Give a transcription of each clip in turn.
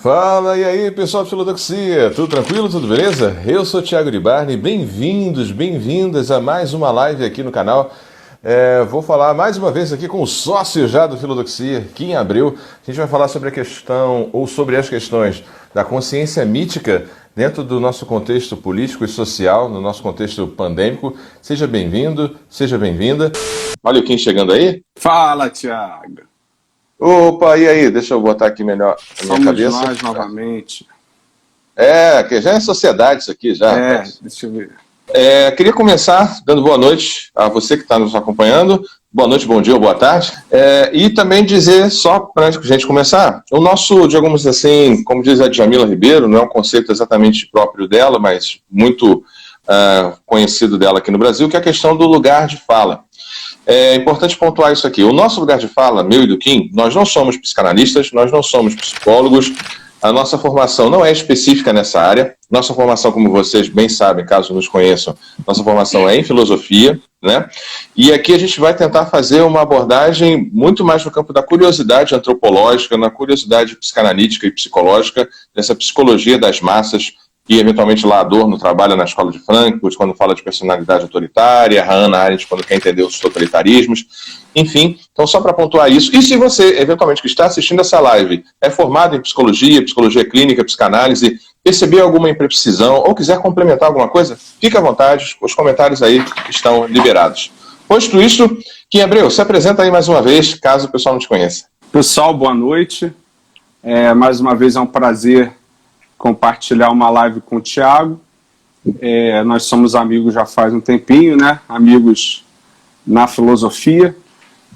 Fala, e aí, pessoal de Filodoxia, tudo tranquilo, tudo beleza? Eu sou o Thiago de Barney, bem-vindos, bem-vindas a mais uma live aqui no canal. Vou falar mais uma vez aqui com o sócio já do Filodoxia, Kim Abreu. A gente vai falar sobre a questão, ou sobre as questões da consciência mítica dentro do nosso contexto político e social, no nosso contexto pandêmico. Seja bem-vindo, seja bem-vinda. Olha o Kim chegando aí. Fala, Thiago. Opa, e aí? Deixa eu botar aqui melhor a minha cabeça. Somos nós novamente. Que já é sociedade isso aqui, já. Deixa eu ver. Queria começar dando boa noite a você que está nos acompanhando. Boa noite, bom dia ou boa tarde. E também dizer, só para a gente começar, o nosso, digamos assim, como diz a Djamila Ribeiro, não é um conceito exatamente próprio dela, mas muito conhecido dela aqui no Brasil, que é a questão do lugar de fala. É importante pontuar isso aqui. O nosso lugar de fala, meu e do Kim, nós não somos psicanalistas, nós não somos psicólogos, a nossa formação não é específica nessa área. Nossa formação, como vocês bem sabem, caso nos conheçam, nossa formação é em filosofia, né? E aqui a gente vai tentar fazer uma abordagem muito mais no campo da curiosidade antropológica, na curiosidade psicanalítica e psicológica, dessa psicologia das massas, que eventualmente lá Adorno trabalha na escola de Frankfurt, quando fala de personalidade autoritária, Hannah Arendt quando quer entender os totalitarismos, enfim, então só para pontuar isso. E se você, eventualmente, que está assistindo essa live, é formado em psicologia, psicologia clínica, psicanálise, percebeu alguma imprecisão ou quiser complementar alguma coisa, fique à vontade, os comentários aí estão liberados. Posto isso, Kim Abreu, se apresenta aí mais uma vez, caso o pessoal não te conheça. Pessoal, boa noite. Mais uma vez é um prazer compartilhar uma live com o Thiago. Nós somos amigos já faz um tempinho, né? Amigos na filosofia.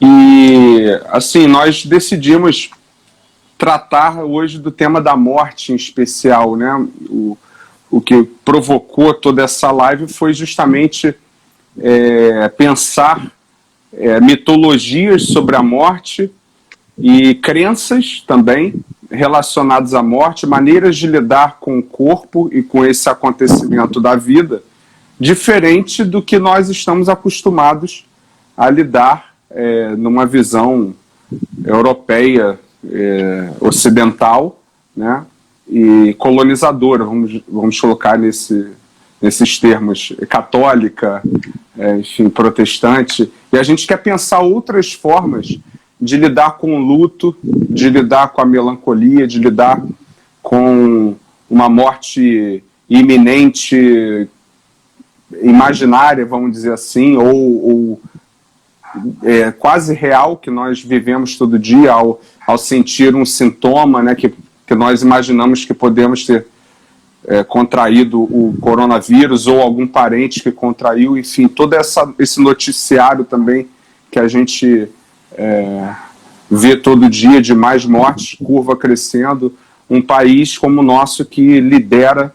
E, assim, nós decidimos tratar hoje do tema da morte em especial, né? O que provocou toda essa live foi justamente pensar mitologias sobre a morte e crenças também relacionadas à morte, maneiras de lidar com o corpo e com esse acontecimento da vida, diferente do que nós estamos acostumados a lidar numa visão europeia, ocidental, né, e colonizadora, vamos colocar nesses termos, católica, enfim, protestante, e a gente quer pensar outras formas de lidar com o luto, de lidar com a melancolia, de lidar com uma morte iminente, imaginária, vamos dizer assim, ou quase real, que nós vivemos todo dia ao sentir um sintoma, né, que nós imaginamos que podemos ter contraído o coronavírus ou algum parente que contraiu, enfim, todo esse noticiário também que a gente vê todo dia de mais mortes, curva crescendo, um país como o nosso que lidera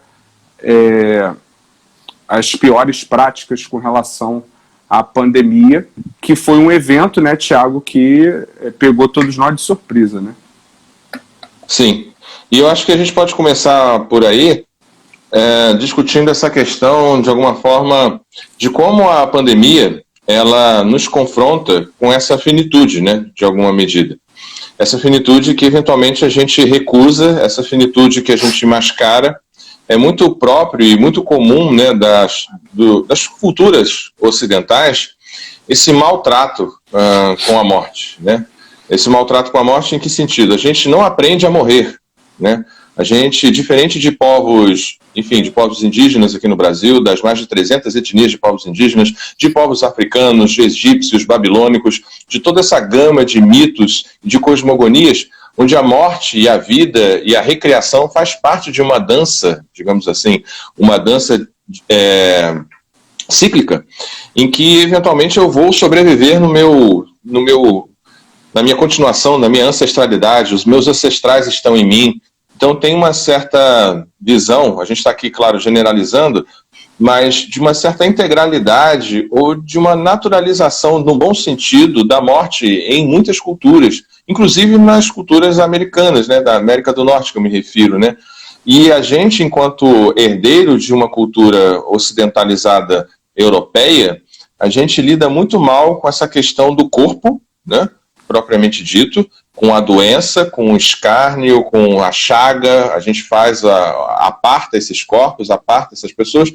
as piores práticas com relação à pandemia, que foi um evento, né, Thiago, que pegou todos nós de surpresa, né? Sim, e eu acho que a gente pode começar por aí, discutindo essa questão, de alguma forma, de como a pandemia ela nos confronta com essa finitude, né, de alguma medida. Essa finitude que eventualmente a gente recusa, essa finitude que a gente mascara, é muito próprio e muito comum, né, das culturas ocidentais, esse maltrato com a morte, né? Esse maltrato com a morte em que sentido? A gente não aprende a morrer, né? A gente, diferente de povos, enfim, de povos indígenas aqui no Brasil, das mais de 300 etnias de povos indígenas, de povos africanos, egípcios, babilônicos, de toda essa gama de mitos, de cosmogonias, onde a morte e a vida e a recriação faz parte de uma dança, digamos assim, uma dança cíclica, em que eventualmente eu vou sobreviver na minha continuação, na minha ancestralidade, os meus ancestrais estão em mim. Então tem uma certa visão, a gente está aqui, claro, generalizando, mas de uma certa integralidade ou de uma naturalização, no bom sentido, da morte em muitas culturas, inclusive nas culturas americanas, né, da América do Norte que eu me refiro, né? E a gente, enquanto herdeiro de uma cultura ocidentalizada europeia, a gente lida muito mal com essa questão do corpo, né, propriamente dito, com a doença, com o escárnio, com a chaga, a gente aparta esses corpos, aparta essas pessoas,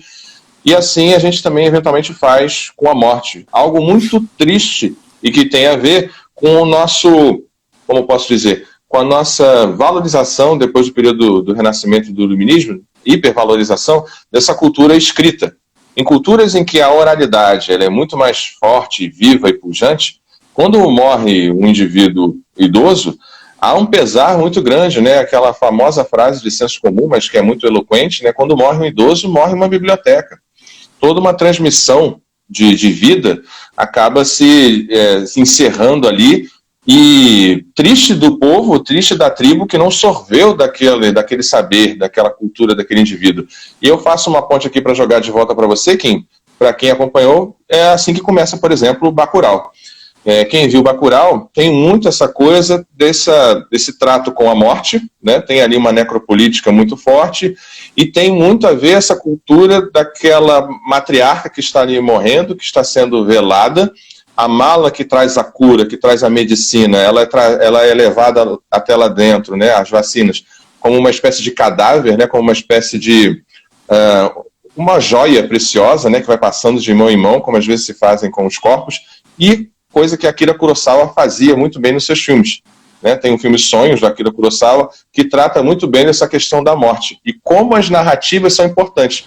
e assim a gente também eventualmente faz com a morte. Algo muito triste e que tem a ver com o nosso, como posso dizer, com a nossa valorização depois do período do Renascimento e do Iluminismo, hipervalorização dessa cultura escrita. Em culturas em que a oralidade ela é muito mais forte, viva e pujante, quando morre um indivíduo idoso, há um pesar muito grande, né? Aquela famosa frase de senso comum, mas que é muito eloquente, né? Quando morre um idoso, morre uma biblioteca. Toda uma transmissão de vida acaba se encerrando ali, e triste do povo, triste da tribo que não sorveu daquele saber, daquela cultura, daquele indivíduo. E eu faço uma ponte aqui para jogar de volta para você, Kim. Para quem acompanhou, é assim que começa, por exemplo, o Bacurau. Quem viu Bacurau tem muito essa coisa desse trato com a morte, né? Tem ali uma necropolítica muito forte e tem muito a ver essa cultura daquela matriarca que está ali morrendo, que está sendo velada, a mala que traz a cura, que traz a medicina, ela é levada até lá dentro, né? As vacinas, como uma espécie de cadáver, né? Como uma espécie de uma joia preciosa, né? Que vai passando de mão em mão, como às vezes se fazem com os corpos, e coisa que Akira Kurosawa fazia muito bem nos seus filmes. Né? Tem um filme Sonhos, do Akira Kurosawa, que trata muito bem dessa questão da morte. E como as narrativas são importantes.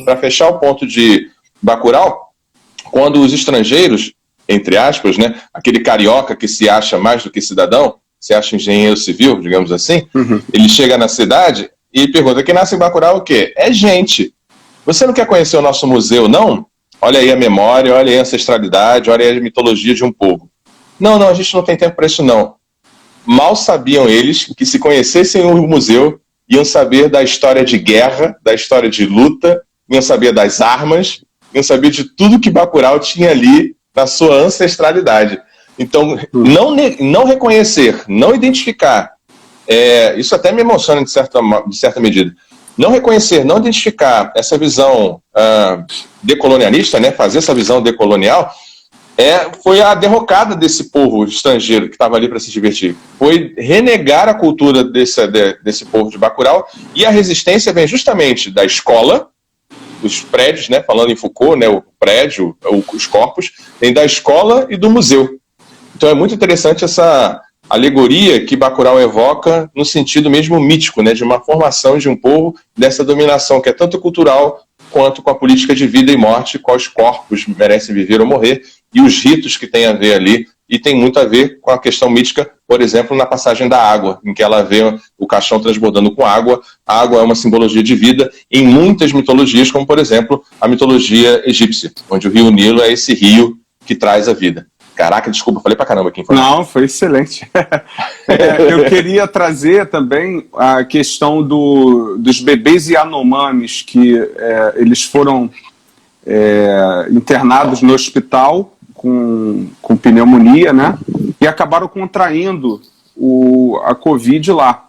Para fechar o ponto de Bacurau, quando os estrangeiros, entre aspas, né, aquele carioca que se acha mais do que cidadão, se acha engenheiro civil, digamos assim, ele chega na cidade e pergunta: quem nasce em Bacurau é o quê? É gente. Você não quer conhecer o nosso museu, não? Olha aí a memória, olha aí a ancestralidade, olha aí a mitologia de um povo. Não, a gente não tem tempo para isso, não. Mal sabiam eles que, se conhecessem o museu, iam saber da história de guerra, da história de luta, iam saber das armas, iam saber de tudo que Bacurau tinha ali na sua ancestralidade. Então, não reconhecer, não identificar, isso até me emociona de certa medida, não reconhecer, não identificar essa visão decolonialista, né, fazer essa visão decolonial, foi a derrocada desse povo estrangeiro que estava ali para se divertir. Foi renegar a cultura desse povo de Bacurau, e a resistência vem justamente da escola, os prédios, né, falando em Foucault, né, o prédio, os corpos, vem da escola e do museu. Então é muito interessante essa alegoria que Bacurau evoca no sentido mesmo mítico, né, de uma formação de um povo, dessa dominação que é tanto cultural quanto com a política de vida e morte, quais corpos merecem viver ou morrer, e os ritos que tem a ver ali, e tem muito a ver com a questão mítica, por exemplo, na passagem da água, em que ela vê o caixão transbordando com água. A água é uma simbologia de vida em muitas mitologias, como, por exemplo, a mitologia egípcia, onde o rio Nilo é esse rio que traz a vida. Caraca, desculpa, falei pra caramba aqui. Não, foi excelente. Eu queria trazer também a questão dos bebês Yanomamis, que eles foram internados no hospital com pneumonia, né? E acabaram contraindo a Covid lá.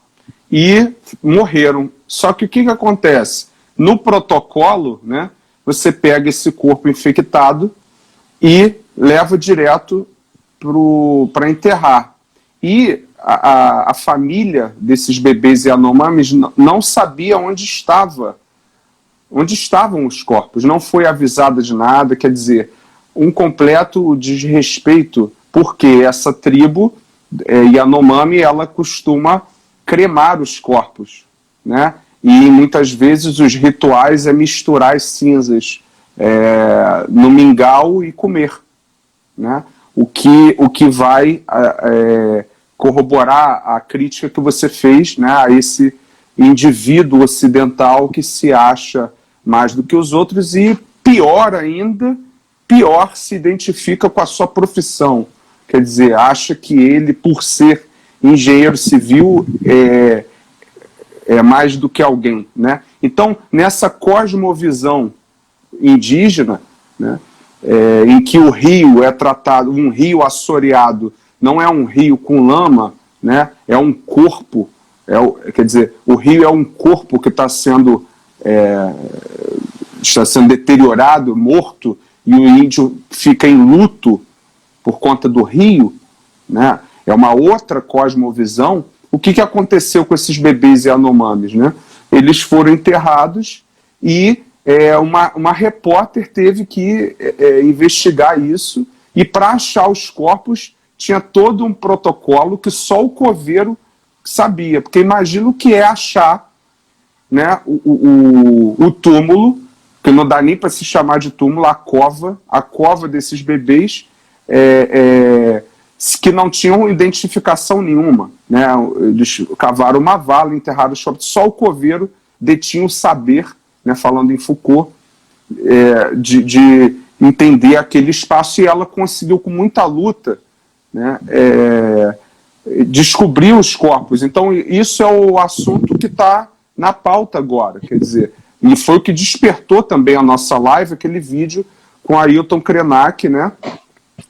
E morreram. Só que o que acontece? No protocolo, né, você pega esse corpo infectado e leva direto para enterrar. E a família desses bebês Yanomamis não sabia onde estavam os corpos, não foi avisada de nada. Quer dizer, um completo desrespeito, porque essa tribo Yanomami, ela costuma cremar os corpos, né? E muitas vezes os rituais é misturar as cinzas no mingau e comer, né? O que vai corroborar a crítica que você fez, né, a esse indivíduo ocidental que se acha mais do que os outros e, pior ainda, se identifica com a sua profissão. Quer dizer, acha que ele, por ser engenheiro civil, é mais do que alguém, né? Então, nessa cosmovisão indígena, né, em que o rio é tratado, um rio assoreado, não é um rio com lama, né, é um corpo, quer dizer, o rio é um corpo que está sendo deteriorado, morto, e o índio fica em luto por conta do rio, né? É uma outra cosmovisão. O que aconteceu com esses bebês Yanomamis, né? Eles foram enterrados e uma repórter teve que investigar isso, e para achar os corpos tinha todo um protocolo que só o coveiro sabia, porque imagina o que é achar, né, o túmulo, que não dá nem para se chamar de túmulo, a cova desses bebês, que não tinham identificação nenhuma, né? Eles cavaram uma vala, enterraram os corpos, só o coveiro detinha o saber, né, falando em Foucault, de entender aquele espaço, e ela conseguiu, com muita luta, né, descobrir os corpos. Então, isso é o assunto que está na pauta agora, quer dizer, e foi o que despertou também a nossa live, aquele vídeo com Ailton Krenak, né,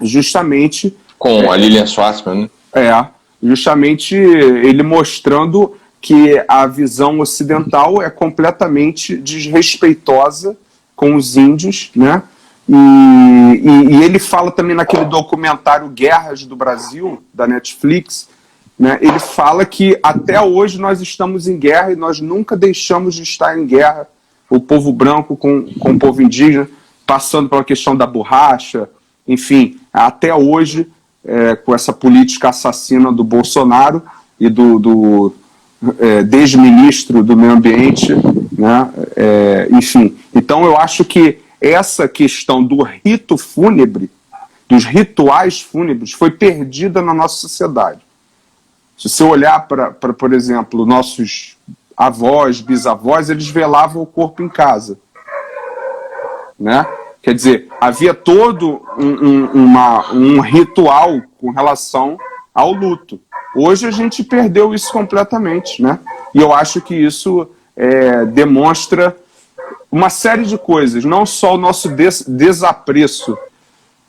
justamente... Com a Lilian Schwartzman, né? Justamente ele mostrando que a visão ocidental é completamente desrespeitosa com os índios, né? E ele fala também naquele documentário Guerras do Brasil, da Netflix, né? Ele fala que até hoje nós estamos em guerra e nós nunca deixamos de estar em guerra, o povo branco com o povo indígena, passando pela questão da borracha, enfim, até hoje, com essa política assassina do Bolsonaro e do desministro do meio ambiente, né? Enfim, então eu acho que essa questão do rito fúnebre, dos rituais fúnebres, foi perdida na nossa sociedade. Se você olhar para, por exemplo, nossos avós, bisavós, eles velavam o corpo em casa, né? Quer dizer, havia todo um ritual com relação ao luto. Hoje a gente perdeu isso completamente, né? E eu acho que isso demonstra uma série de coisas, não só o nosso desapreço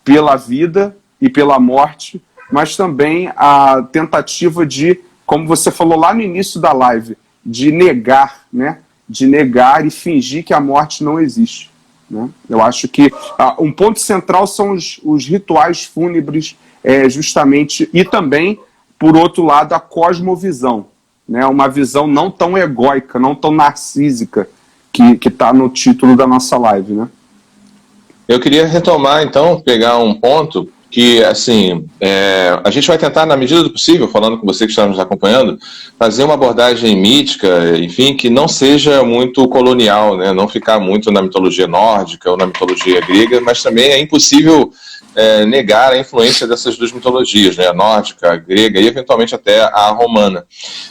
pela vida e pela morte, mas também a tentativa de, como você falou lá no início da live, de negar, né? De negar e fingir que a morte não existe, né? Eu acho que um ponto central são os rituais fúnebres, justamente, e também, por outro lado, a cosmovisão, né? Uma visão não tão egóica, não tão narcísica, que está no título da nossa live, né? Eu queria retomar, então, pegar um ponto que, assim, a gente vai tentar, na medida do possível, falando com você que está nos acompanhando, fazer uma abordagem mítica, enfim, que não seja muito colonial, né? Não ficar muito na mitologia nórdica ou na mitologia grega, mas também é impossível negar a influência dessas duas mitologias, né? A nórdica, a grega e, eventualmente, até a romana.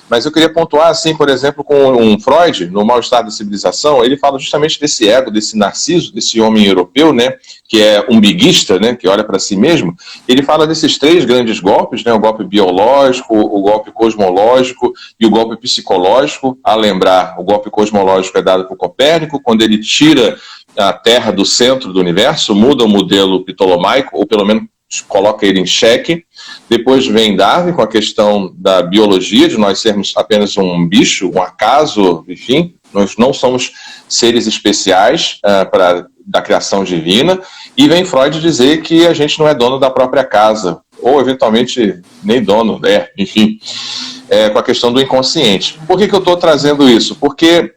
Mas eu queria pontuar, assim, por exemplo, com um Freud, no Mal-Estar da Civilização, ele fala justamente desse ego, desse narciso, desse homem europeu, né? Que é umbiguista, né? Que olha para si mesmo. Ele fala desses três grandes golpes, né? O golpe biológico, o golpe cosmológico e o golpe psicológico. A lembrar, o golpe cosmológico é dado por Copérnico, quando ele tira a Terra do centro do universo, muda o modelo ptolomaico, ou pelo menos coloca ele em xeque. Depois vem Darwin com a questão da biologia, de nós sermos apenas um bicho, um acaso, enfim, nós não somos seres especiais da criação divina. E vem Freud dizer que a gente não é dono da própria casa, ou eventualmente nem dono, enfim, com a questão do inconsciente. Por que eu estou trazendo isso? Porque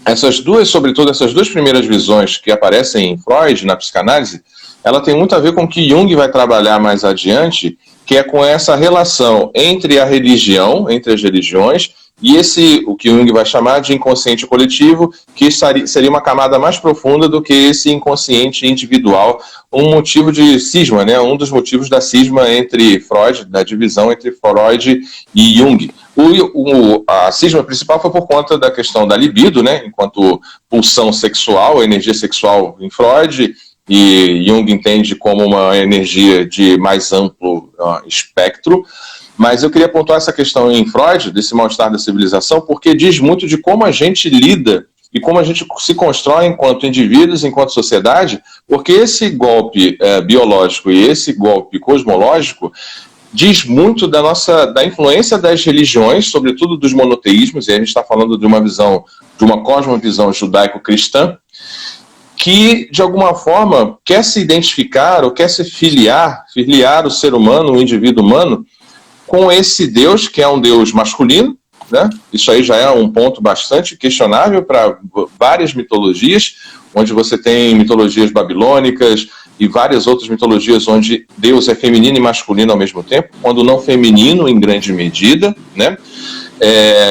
essas duas, sobretudo essas duas primeiras visões que aparecem em Freud, na psicanálise, ela tem muito a ver com o que Jung vai trabalhar mais adiante, que é com essa relação entre a religião, entre as religiões, e o que Jung vai chamar de inconsciente coletivo, que seria uma camada mais profunda do que esse inconsciente individual, um motivo de cisma, né? Um dos motivos da cisma entre Freud, da divisão entre Freud e Jung. A cisma principal foi por conta da questão da libido, né? Enquanto pulsão sexual, energia sexual em Freud, e Jung entende como uma energia de mais amplo espectro. Mas eu queria pontuar essa questão em Freud, desse mal-estar da civilização, porque diz muito de como a gente lida e como a gente se constrói enquanto indivíduos, enquanto sociedade, porque esse golpe biológico e esse golpe cosmológico diz muito da influência das religiões, sobretudo dos monoteísmos, e a gente está falando de uma cosmovisão judaico-cristã, que, de alguma forma, quer se identificar ou quer se filiar o ser humano, o indivíduo humano, com esse Deus, que é um Deus masculino, né? Isso aí já é um ponto bastante questionável para várias mitologias, onde você tem mitologias babilônicas e várias outras mitologias onde Deus é feminino e masculino ao mesmo tempo, quando não feminino em grande medida, né?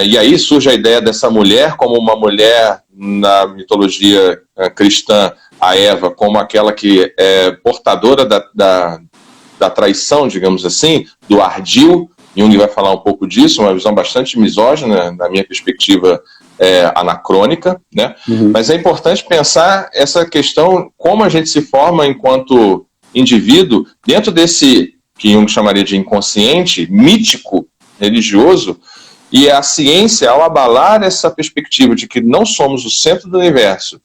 E aí surge a ideia dessa mulher como uma mulher na mitologia cristã, a Eva, como aquela que é portadora da traição, digamos assim, do ardil. Jung vai falar um pouco disso, uma visão bastante misógina, na minha perspectiva anacrônica, né? Uhum. Mas é importante pensar essa questão, como a gente se forma enquanto indivíduo, dentro desse que Jung chamaria de inconsciente, mítico, religioso, e a ciência, ao abalar essa perspectiva de que não somos o centro do universo,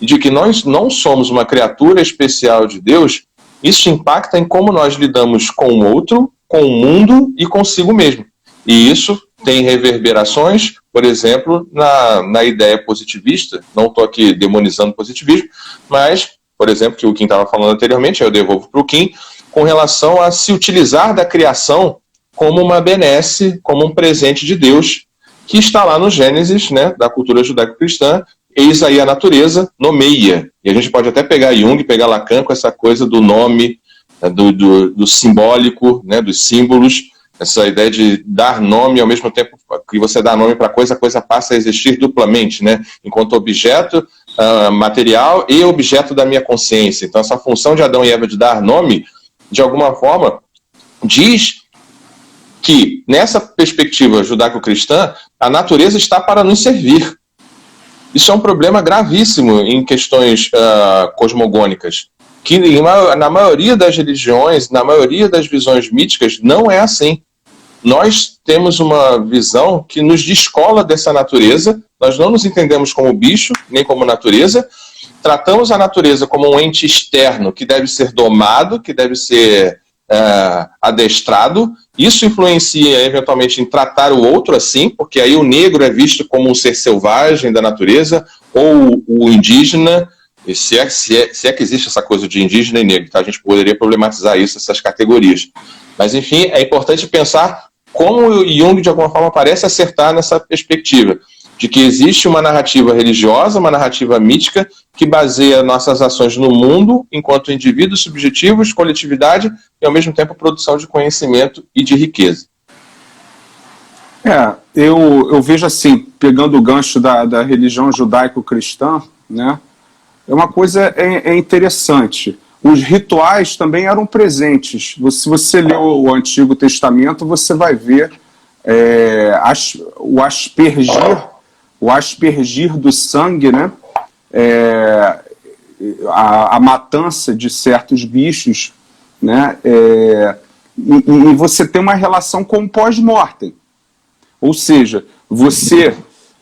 e de que nós não somos uma criatura especial de Deus, isso impacta em como nós lidamos com o outro, com o mundo e consigo mesmo. E isso tem reverberações, por exemplo, na ideia positivista. Não estou aqui demonizando o positivismo, mas, por exemplo, que o Kim estava falando anteriormente, eu devolvo para o Kim, com relação a se utilizar da criação como uma benesse, como um presente de Deus, que está lá no Gênesis, né, da cultura judaico-cristã. Eis aí a natureza, nomeia. E a gente pode até pegar Jung, pegar Lacan com essa coisa do nome, do simbólico, né, dos símbolos, essa ideia de dar nome ao mesmo tempo que você dá nome para a coisa passa a existir duplamente, né, enquanto objeto material e objeto da minha consciência. Então essa função de Adão e Eva de dar nome, de alguma forma, diz que nessa perspectiva judaico-cristã, a natureza está para nos servir. Isso é um problema gravíssimo em questões cosmogônicas, que na maioria das religiões, na maioria das visões míticas, não é assim. Nós temos uma visão que nos descola dessa natureza, nós não nos entendemos como bicho, nem como natureza, tratamos a natureza como um ente externo que deve ser domado, que deve ser adestrado. Isso influencia eventualmente em tratar o outro assim, porque aí o negro é visto como um ser selvagem da natureza, ou o indígena, e se é que existe essa coisa de indígena e negro, tá? A gente poderia problematizar isso, essas categorias. Mas enfim, é importante pensar como o Jung de alguma forma parece acertar nessa perspectiva, de que existe uma narrativa religiosa, uma narrativa mítica, que baseia nossas ações no mundo, enquanto indivíduos subjetivos, coletividade, e ao mesmo tempo produção de conhecimento e de riqueza. Eu vejo assim, pegando o gancho da religião judaico-cristã, né, é uma coisa interessante. Os rituais também eram presentes. Se você lê o Antigo Testamento, você vai ver o aspergir do sangue, né? A matança de certos bichos, né? E você tem uma relação com o pós-mortem. Ou seja, você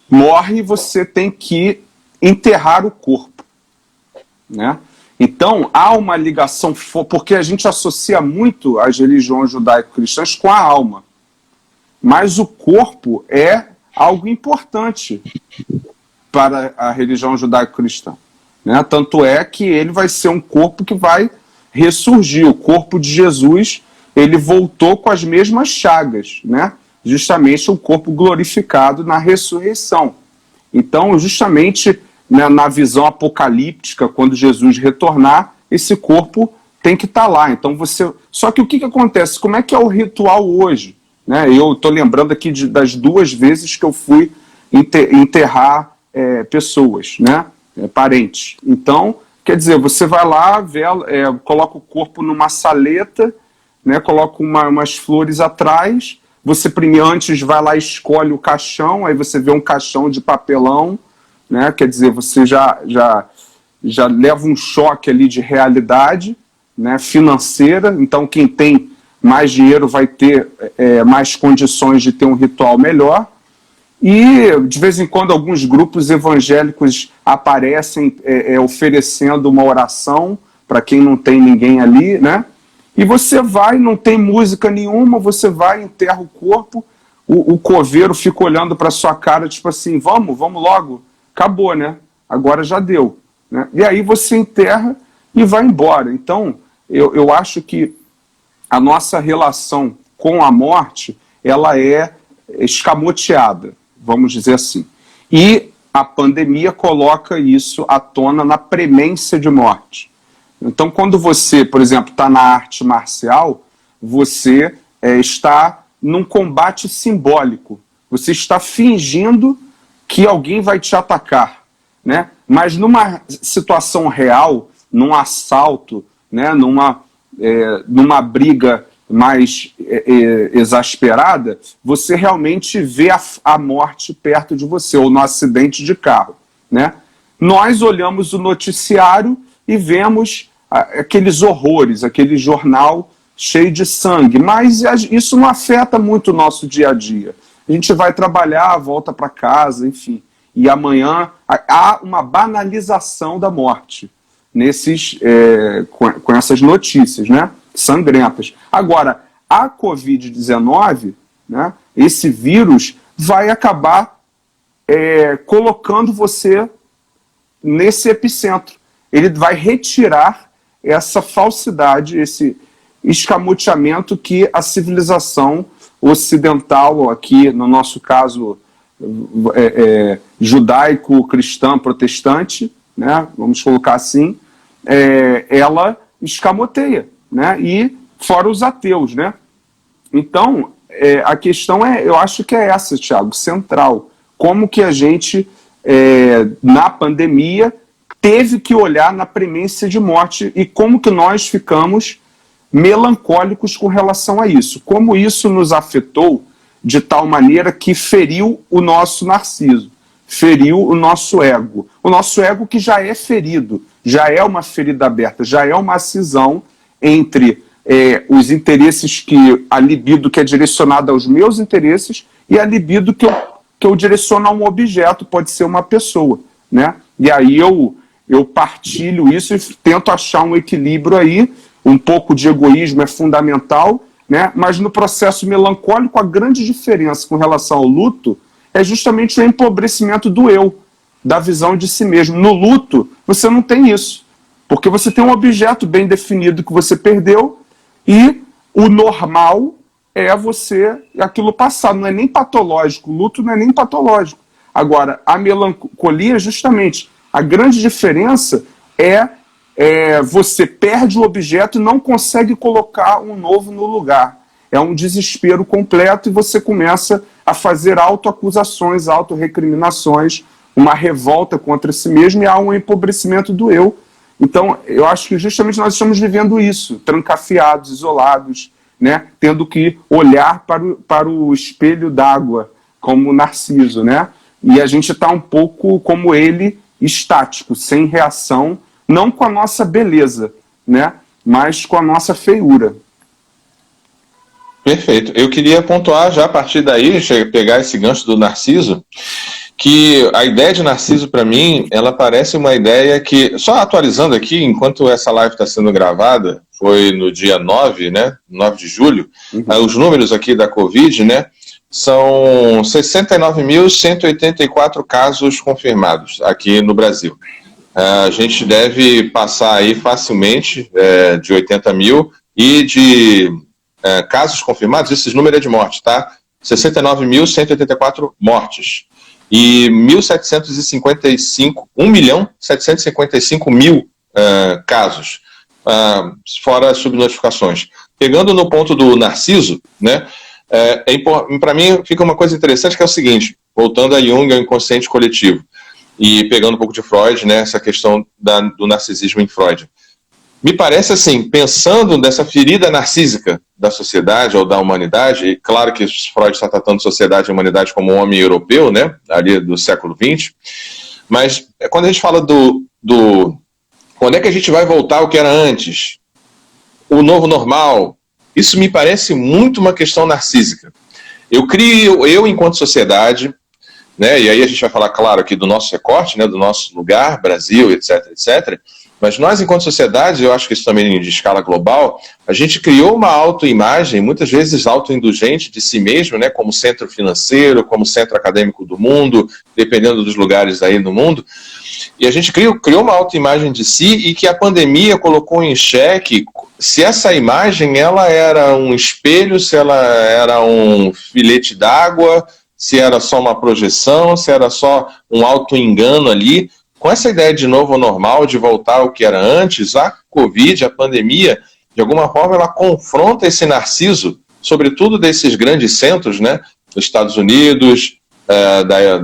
morre e você tem que enterrar o corpo, né? Então, há uma ligação, porque a gente associa muito as religiões judaico-cristãs com a alma. Mas o corpo é algo importante para a religião judaico-cristã, né? Tanto é que ele vai ser um corpo que vai ressurgir. O corpo de Jesus, ele voltou com as mesmas chagas, né? Justamente o corpo glorificado na ressurreição. Então, justamente na visão apocalíptica, quando Jesus retornar, esse corpo tem que estar lá. Então só que o que acontece? Como é que é o ritual hoje? Né? Eu estou lembrando aqui das 2 vezes que eu fui enterrar pessoas, né? Parentes. Então, quer dizer, você vai lá, coloca o corpo numa saleta, né? Coloca umas flores atrás, você antes vai lá e escolhe o caixão, aí você vê um caixão de papelão, né? Quer dizer, você já leva um choque ali de realidade, né? Financeira. Então, quem tem mais dinheiro vai ter mais condições de ter um ritual melhor. E, de vez em quando, alguns grupos evangélicos aparecem oferecendo uma oração para quem não tem ninguém ali, né? E você vai, não tem música nenhuma, você vai, enterra o corpo, o coveiro fica olhando para sua cara, tipo assim, vamos logo, acabou, né? Agora já deu. Né? E aí você enterra e vai embora. Então, eu acho que a nossa relação com a morte, ela é escamoteada, vamos dizer assim. E a pandemia coloca isso à tona na premência de morte. Então, quando você, por exemplo, está na arte marcial, você está num combate simbólico. Você está fingindo que alguém vai te atacar, né? Mas numa situação real, num assalto, né? numa briga mais exasperada, você realmente vê a morte perto de você, ou no acidente de carro, né? Nós olhamos o noticiário e vemos aqueles horrores, aquele jornal cheio de sangue, mas isso não afeta muito o nosso dia a dia. A gente vai trabalhar, volta para casa, enfim, e amanhã há uma banalização da morte com essas notícias, né, sangrentas. Agora, a Covid-19, né, esse vírus vai acabar colocando você nesse epicentro. Ele vai retirar essa falsidade, esse escamoteamento que a civilização ocidental, aqui no nosso caso judaico-cristã protestante, né, vamos colocar assim, ela escamoteia, né, e fora os ateus, né? Então, a questão eu acho que é essa, Thiago, central. Como que a gente, na pandemia, teve que olhar na premência de morte e como que nós ficamos melancólicos com relação a isso. Como isso nos afetou de tal maneira que feriu o nosso narciso, feriu o nosso ego. O nosso ego que já é ferido, já é uma ferida aberta, já é uma cisão entre os interesses a libido que é direcionada aos meus interesses e a libido que eu direciono a um objeto, pode ser uma pessoa, né? E aí eu partilho isso e tento achar um equilíbrio aí, um pouco de egoísmo é fundamental, né? Mas no processo melancólico a grande diferença com relação ao luto é justamente o empobrecimento do eu, da visão de si mesmo. No luto você não tem isso, porque você tem um objeto bem definido que você perdeu e o normal é você, aquilo passado, não é nem patológico, o luto não é nem patológico. Agora, a melancolia, justamente, a grande diferença você perde o objeto e não consegue colocar um novo no lugar. É um desespero completo e você começa a fazer autoacusações, autorrecriminações, uma revolta contra si mesmo e há um empobrecimento do eu. Então, eu acho que justamente nós estamos vivendo isso, trancafiados, isolados, né? Tendo que olhar para o espelho d'água, como Narciso, né? E a gente está um pouco como ele, estático, sem reação, não com a nossa beleza, né? Mas com a nossa feiura. Perfeito. Eu queria pontuar já a partir daí, pegar esse gancho do Narciso, que a ideia de Narciso, para mim, ela parece uma ideia que, só atualizando aqui, enquanto essa live está sendo gravada, foi no dia 9, né, 9 de julho, os números aqui da Covid, né, são 69.184 casos confirmados aqui no Brasil. A gente deve passar aí facilmente de 80 mil e de casos confirmados, esse número é de morte, tá? 69.184 mortes. E 1.755 casos. fora as subnotificações. Pegando no ponto do Narciso, né, para mim fica uma coisa interessante que é o seguinte, voltando a Jung, ao inconsciente coletivo, e pegando um pouco de Freud, né, essa questão do narcisismo em Freud. Me parece assim, pensando nessa ferida narcísica da sociedade ou da humanidade, e claro que Freud está tratando sociedade e humanidade como um homem europeu, né, ali do século XX, mas quando a gente fala quando é que a gente vai voltar ao que era antes, o novo normal, isso me parece muito uma questão narcísica. Eu enquanto sociedade, né, e aí a gente vai falar, claro, aqui do nosso recorte, né, do nosso lugar, Brasil, etc, etc., mas nós, enquanto sociedade, eu acho que isso também de escala global, a gente criou uma autoimagem, muitas vezes autoindulgente de si mesmo, né, como centro financeiro, como centro acadêmico do mundo, dependendo dos lugares aí no mundo, e a gente criou uma autoimagem de si e que a pandemia colocou em xeque se essa imagem ela era um espelho, se ela era um filete d'água, se era só uma projeção, se era só um auto-engano ali. Com essa ideia de novo normal, de voltar ao que era antes, a Covid, a pandemia, de alguma forma ela confronta esse narciso, sobretudo desses grandes centros, né, dos Estados Unidos,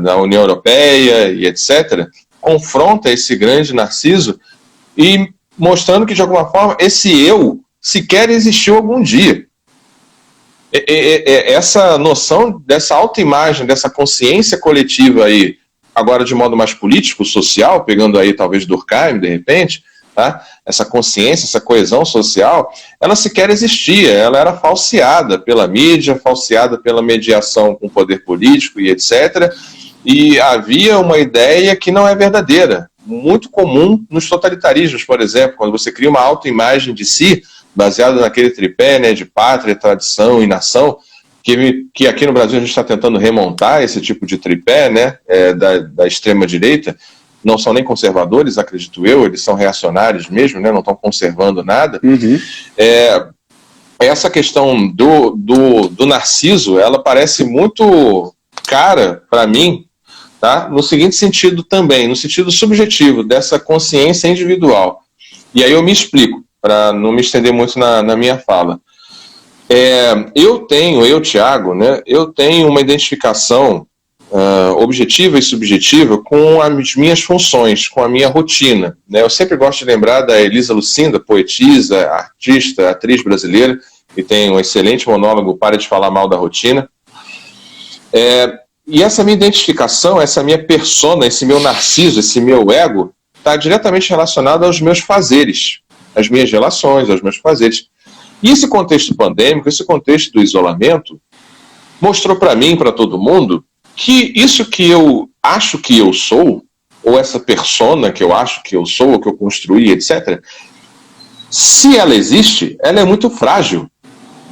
da União Europeia e etc., confronta esse grande narciso e mostrando que, de alguma forma, esse eu sequer existiu algum dia. Essa noção dessa autoimagem, dessa consciência coletiva aí, agora de modo mais político, social, pegando aí talvez Durkheim, de repente, tá? Essa consciência, essa coesão social, ela sequer existia, ela era falseada pela mídia, falseada pela mediação com o poder político e etc., e havia uma ideia que não é verdadeira, muito comum nos totalitarismos, por exemplo, quando você cria uma autoimagem de si, baseada naquele tripé, né, de pátria, tradição e nação, que aqui no Brasil a gente está tentando remontar esse tipo de tripé, né, da extrema-direita. Não são nem conservadores, acredito eu, eles são reacionários mesmo, né, não estão conservando nada. Uhum. Essa questão do narciso, ela parece muito cara para mim, tá? No seguinte sentido também, no sentido subjetivo, dessa consciência individual. E aí eu me explico, para não me estender muito na minha fala. Eu, Thiago, né, eu tenho uma identificação objetiva e subjetiva com as minhas funções, com a minha rotina. Né? Eu sempre gosto de lembrar da Elisa Lucinda, poetisa, artista, atriz brasileira, que tem um excelente monólogo, Para de Falar Mal da Rotina. E essa minha identificação, essa minha persona, esse meu narciso, esse meu ego, está diretamente relacionado aos meus fazeres, às minhas relações, aos meus fazeres. E esse contexto pandêmico, esse contexto do isolamento, mostrou para mim, para todo mundo, que isso que eu acho que eu sou, ou essa persona que eu acho que eu sou, ou que eu construí, etc., se ela existe, ela é muito frágil.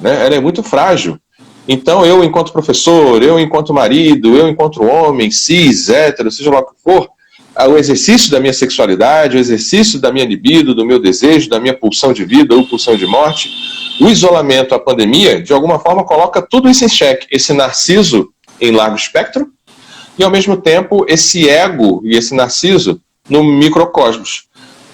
Né? Ela é muito frágil. Então, eu, enquanto professor, eu, enquanto marido, eu, enquanto homem, cis, hétero, seja lá o que for, o exercício da minha sexualidade, o exercício da minha libido, do meu desejo, da minha pulsão de vida ou pulsão de morte, o isolamento, a pandemia, de alguma forma coloca tudo isso em xeque. Esse narciso em largo espectro e, ao mesmo tempo, esse ego e esse narciso no microcosmos.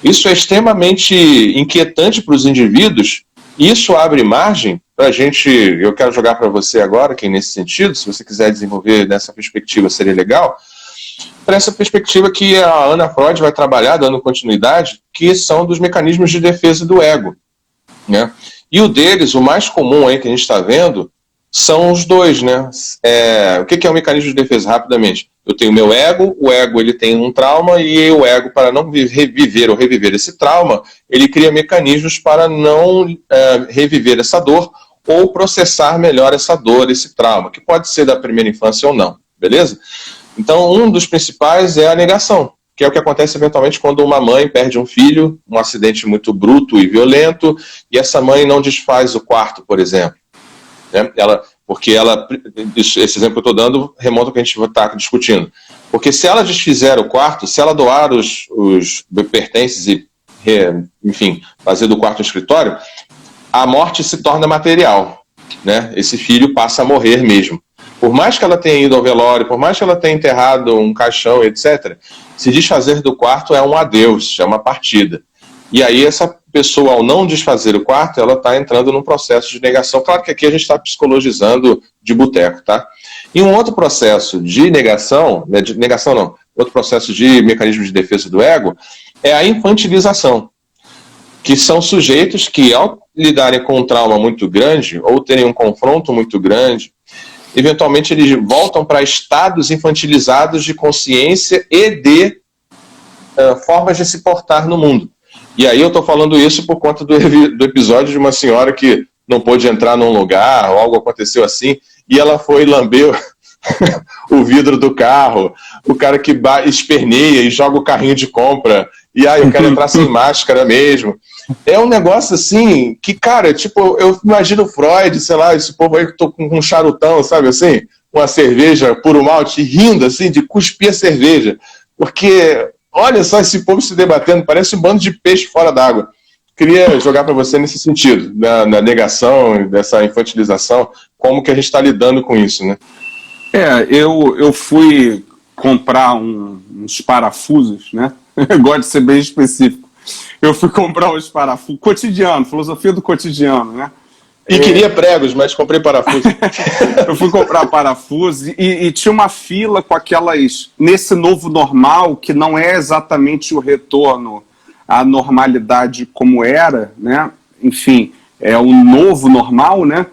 Isso é extremamente inquietante para os indivíduos e isso abre margem para a gente, eu quero jogar para você agora, que nesse sentido, se você quiser desenvolver nessa perspectiva, seria legal, para essa perspectiva que a Ana Freud vai trabalhar, dando continuidade, que são dos mecanismos de defesa do ego. Né? E o deles, o mais comum aí que a gente está vendo, são os dois. Né? O que é um mecanismo de defesa? Rapidamente. Eu tenho meu ego, o ego ele tem um trauma, e o ego, para não reviver ou reviver esse trauma, ele cria mecanismos para não reviver essa dor ou processar melhor essa dor, esse trauma, que pode ser da primeira infância ou não. Beleza? Então, um dos principais é a negação, que é o que acontece eventualmente quando uma mãe perde um filho, um acidente muito bruto e violento, e essa mãe não desfaz o quarto, por exemplo. Né? Esse exemplo que eu estou dando remonta ao que a gente está discutindo. Porque se ela desfizer o quarto, se ela doar os pertences e, enfim, fazer do quarto um escritório, a morte se torna material. Né? Esse filho passa a morrer mesmo. Por mais que ela tenha ido ao velório, por mais que ela tenha enterrado um caixão, etc., se desfazer do quarto é um adeus, é uma partida. E aí essa pessoa, ao não desfazer o quarto, ela está entrando num processo de negação. Claro que aqui a gente está psicologizando de boteco, tá? E um outro processo de negação, né, de negação não, outro processo de mecanismo de defesa do ego, é a infantilização, que são sujeitos que, ao lidarem com um trauma muito grande, ou terem um confronto muito grande, eventualmente eles voltam para estados infantilizados de consciência e de formas de se portar no mundo. E aí eu estou falando isso por conta do episódio de uma senhora que não pôde entrar num lugar, ou algo aconteceu assim, e ela foi lamber o vidro do carro, o cara que esperneia e joga o carrinho de compra, e aí eu quero entrar sem máscara mesmo. É um negócio assim, que, cara, tipo, eu imagino Freud, sei lá, esse povo aí que tô com um charutão, sabe assim? Uma cerveja puro malte, rindo assim, de cuspir a cerveja. Porque, olha só esse povo se debatendo, parece um bando de peixe fora d'água. Queria jogar para você nesse sentido, na negação, dessa infantilização, como que a gente está lidando com isso, né? Eu fui comprar uns parafusos, né? Eu gosto de ser bem específico. Eu fui comprar uns parafusos, cotidiano, filosofia do cotidiano, né? E queria pregos, mas comprei parafusos. Eu fui comprar parafusos e tinha uma fila com aquelas, nesse novo normal, que não é exatamente o retorno à normalidade como era, né? Enfim, é o novo normal, né?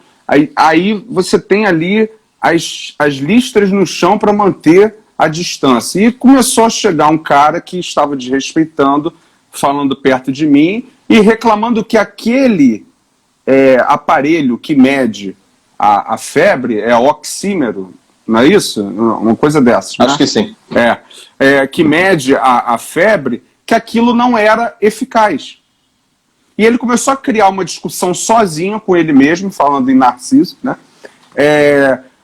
Aí você tem ali as listras no chão para manter a distância. E começou a chegar um cara que estava desrespeitando, falando perto de mim e reclamando que aquele aparelho que mede a febre é oxímetro, não é isso? Uma coisa dessas, né? Acho que sim. Que mede a febre, que aquilo não era eficaz. E ele começou a criar uma discussão sozinho com ele mesmo, falando em Narciso, né?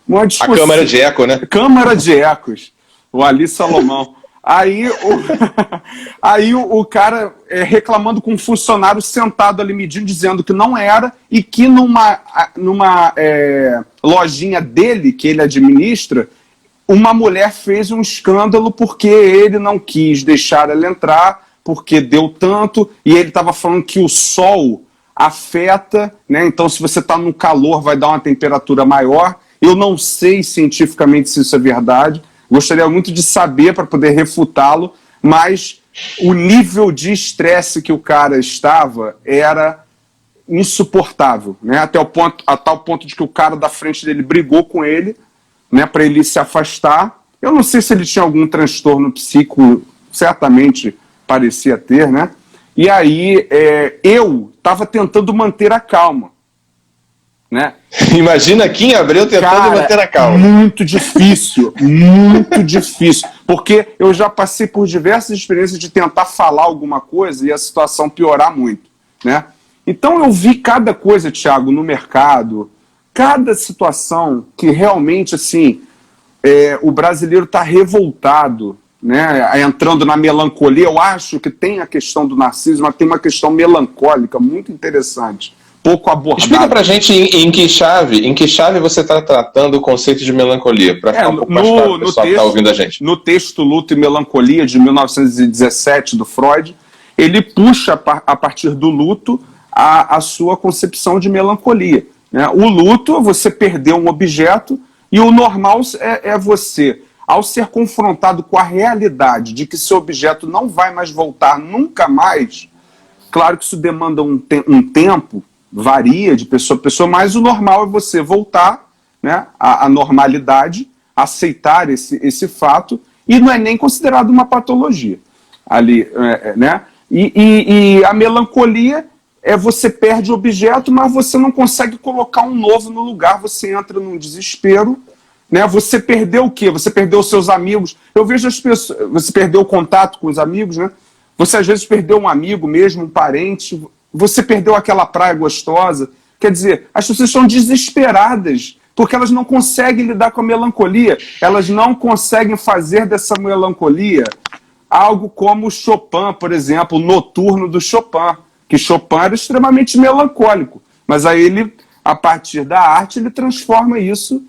Uma discussão... A Câmara de Eco, né? Câmara de Ecos, o Ali Salomão. Aí o cara reclamando com um funcionário sentado ali medindo, dizendo que não era, e que numa lojinha dele, que ele administra, uma mulher fez um escândalo porque ele não quis deixar ela entrar, porque deu tanto, e ele estava falando que o sol afeta, né? Então se você está no calor vai dar uma temperatura maior. Eu não sei cientificamente se isso é verdade, gostaria muito de saber para poder refutá-lo, mas o nível de estresse que o cara estava era insuportável, né? A tal ponto de que o cara da frente dele brigou com ele, né, para ele se afastar. Eu não sei se ele tinha algum transtorno psíquico, certamente parecia ter, né? E aí eu estava tentando manter a calma, né? Imagina Kim Abreu tentando manter a calma. Muito difícil, porque eu já passei por diversas experiências de tentar falar alguma coisa e a situação piorar muito, né? Então eu vi cada coisa, Thiago, no mercado, cada situação que realmente, assim, o brasileiro está revoltado, né? Entrando na melancolia. Eu acho que tem a questão do narcisismo, mas tem uma questão melancólica muito interessante, pouco abordada. Explica pra gente em que chave você está tratando o conceito de melancolia, para ficar um pouco mais claro para o pessoal que está ouvindo a gente. No texto Luto e Melancolia, de 1917, do Freud, ele puxa a partir do luto a sua concepção de melancolia, né? O luto, você perdeu um objeto, e o normal é você, ao ser confrontado com a realidade de que seu objeto não vai mais voltar nunca mais. Claro que isso demanda um tempo, varia de pessoa a pessoa, mas o normal é você voltar, né, à normalidade, aceitar esse fato, e não é nem considerado uma patologia ali, né? E a melancolia você perde o objeto, mas você não consegue colocar um novo no lugar, você entra num desespero, né? Você perdeu o quê? Você perdeu os seus amigos. Eu vejo as pessoas, você perdeu o contato com os amigos, né? Você às vezes perdeu um amigo mesmo, um parente, você perdeu aquela praia gostosa. Quer dizer, as pessoas estão desesperadas, porque elas não conseguem lidar com a melancolia, elas não conseguem fazer dessa melancolia algo como o Chopin, por exemplo, o Noturno do Chopin, que Chopin era extremamente melancólico, mas aí ele, a partir da arte, ele transforma isso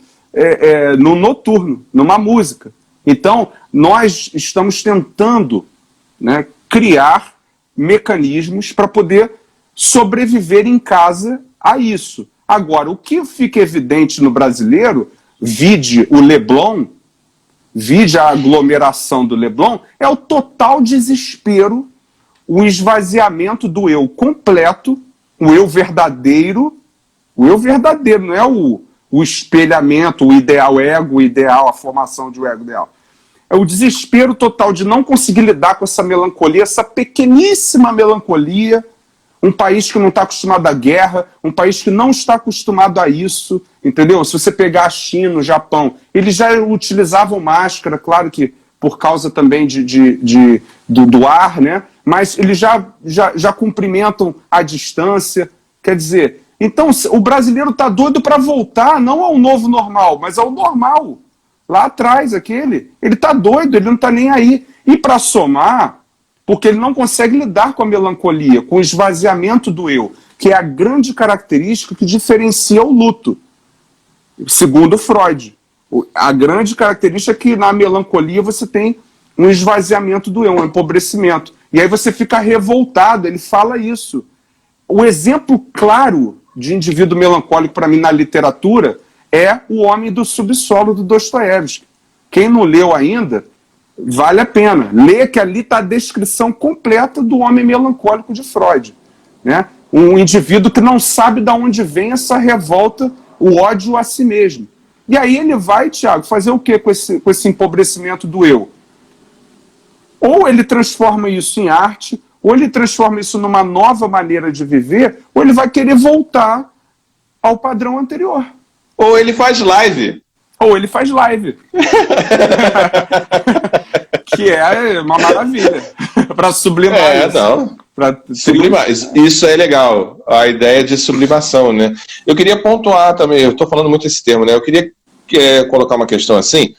no noturno, numa música. Então, nós estamos tentando, né, criar mecanismos para poder sobreviver em casa a isso. Agora, o que fica evidente no brasileiro, vide o Leblon, vide a aglomeração do Leblon, é o total desespero, o esvaziamento do eu completo, o eu verdadeiro, não é o espelhamento, o ideal, o ego ideal, a formação de um ego ideal. É o desespero total de não conseguir lidar com essa melancolia, essa pequeníssima melancolia, um país que não está acostumado à guerra, um país que não está acostumado a isso, entendeu? Se você pegar a China, o Japão, eles já utilizavam máscara, claro que por causa também do ar, né? Mas eles já cumprimentam à distância, quer dizer... Então, o brasileiro está doido para voltar, não ao novo normal, mas ao normal. Lá atrás, aquele. Ele está doido, ele não está nem aí. E para somar, porque ele não consegue lidar com a melancolia, com o esvaziamento do eu, que é a grande característica que diferencia o luto, segundo Freud. A grande característica é que na melancolia você tem um esvaziamento do eu, um empobrecimento. E aí você fica revoltado, ele fala isso. O exemplo claro de indivíduo melancólico, para mim, na literatura, é O Homem do Subsolo, do Dostoiévski. Quem não leu ainda, vale a pena. Lê, que ali está a descrição completa do homem melancólico de Freud. Né? Um indivíduo que não sabe de onde vem essa revolta, o ódio a si mesmo. E aí ele vai, Tiago, fazer o quê com esse empobrecimento do eu? Ou ele transforma isso em arte, ou ele transforma isso numa nova maneira de viver, ou ele vai querer voltar ao padrão anterior. Ou ele faz live. Que é uma maravilha. Para sublimar isso. Não. Sublimar. Isso é legal. A ideia de sublimação, né? Eu queria pontuar também, eu estou falando muito esse termo, né? Eu queria colocar uma questão assim,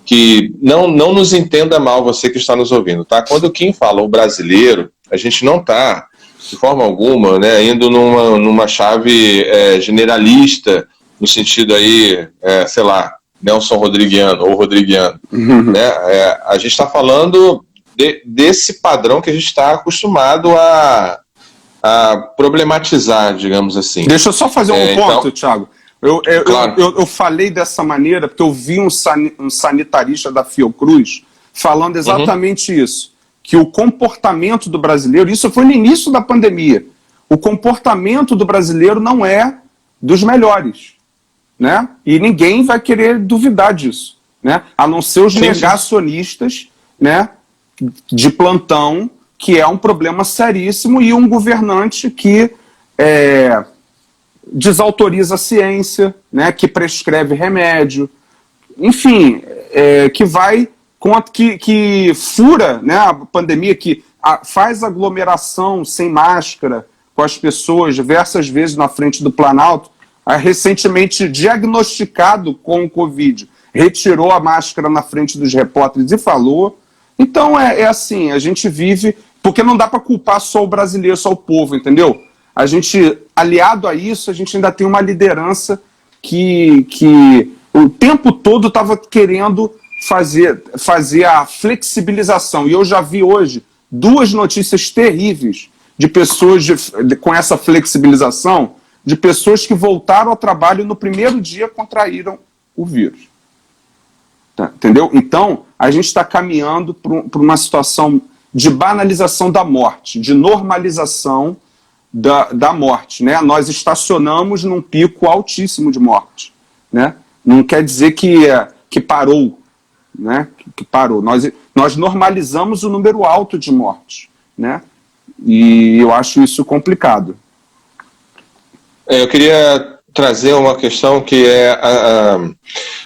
que não nos entenda mal você que está nos ouvindo, tá? Quando o Kim fala o brasileiro, a gente não está, de forma alguma, né, indo numa chave generalista, no sentido aí, sei lá, Nelson Rodriguiano ou Rodriguiano. Né? A gente está falando desse padrão que a gente está acostumado a problematizar, digamos assim. Deixa eu só fazer um ponto, Thiago. Claro. Eu falei dessa maneira porque eu vi um sanitarista da Fiocruz falando exatamente isso, que o comportamento do brasileiro, isso foi no início da pandemia, o comportamento do brasileiro não é dos melhores, né? E ninguém vai querer duvidar disso, né? A não ser os negacionistas, né, de plantão, que é um problema seríssimo, e um governante que desautoriza a ciência, né, que prescreve remédio, enfim, que fura, né, a pandemia, que faz aglomeração sem máscara com as pessoas diversas vezes na frente do Planalto, recentemente diagnosticado com o Covid, retirou a máscara na frente dos repórteres e falou. Então é assim, a gente vive, porque não dá para culpar só o brasileiro, só o povo, entendeu? A gente, aliado a isso, a gente ainda tem uma liderança que o tempo todo estava querendo fazer a flexibilização. E eu já vi hoje 2 notícias terríveis de pessoas com essa flexibilização, de pessoas que voltaram ao trabalho e no primeiro dia contraíram o vírus. Tá, entendeu? Então, a gente está caminhando para uma situação de banalização da morte, de normalização da morte. Né? Nós estacionamos num pico altíssimo de morte. Né? Não quer dizer que parou. Né? Que parou. Nós normalizamos o número alto de mortes. Né? E eu acho isso complicado. Eu queria trazer uma questão que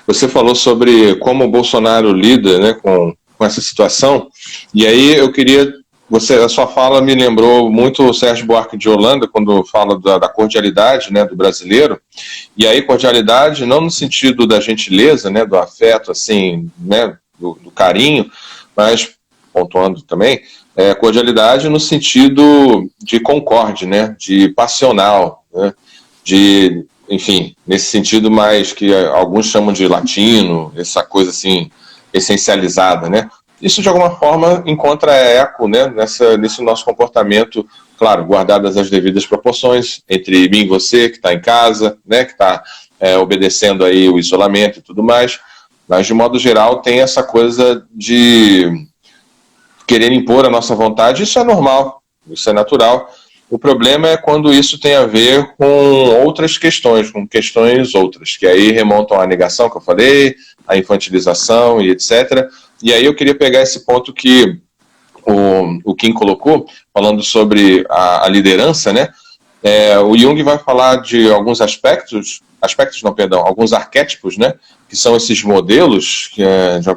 você falou sobre como o Bolsonaro lida, né, com essa situação, e aí eu queria, a sua fala me lembrou muito o Sérgio Buarque de Holanda, quando fala da cordialidade, né, do brasileiro, e aí cordialidade não no sentido da gentileza, né, do afeto, assim, né, do carinho, mas, pontuando também, cordialidade no sentido de concorde, né, de passional, né, enfim, nesse sentido mais que alguns chamam de latino, essa coisa assim, essencializada, né? isso de alguma forma encontra eco, né, nesse nosso comportamento, claro, guardadas as devidas proporções entre mim e você, que está em casa, né, que está obedecendo aí o isolamento e tudo mais, mas de modo geral tem essa coisa de querer impor a nossa vontade. Isso é normal, isso é natural. O problema é quando isso tem a ver com outras questões, com questões outras, que aí remontam à negação que eu falei, à infantilização e etc. E aí eu queria pegar esse ponto que o Kim colocou, falando sobre a liderança, né? O Jung vai falar de alguns alguns arquétipos, né? Que são esses modelos, que,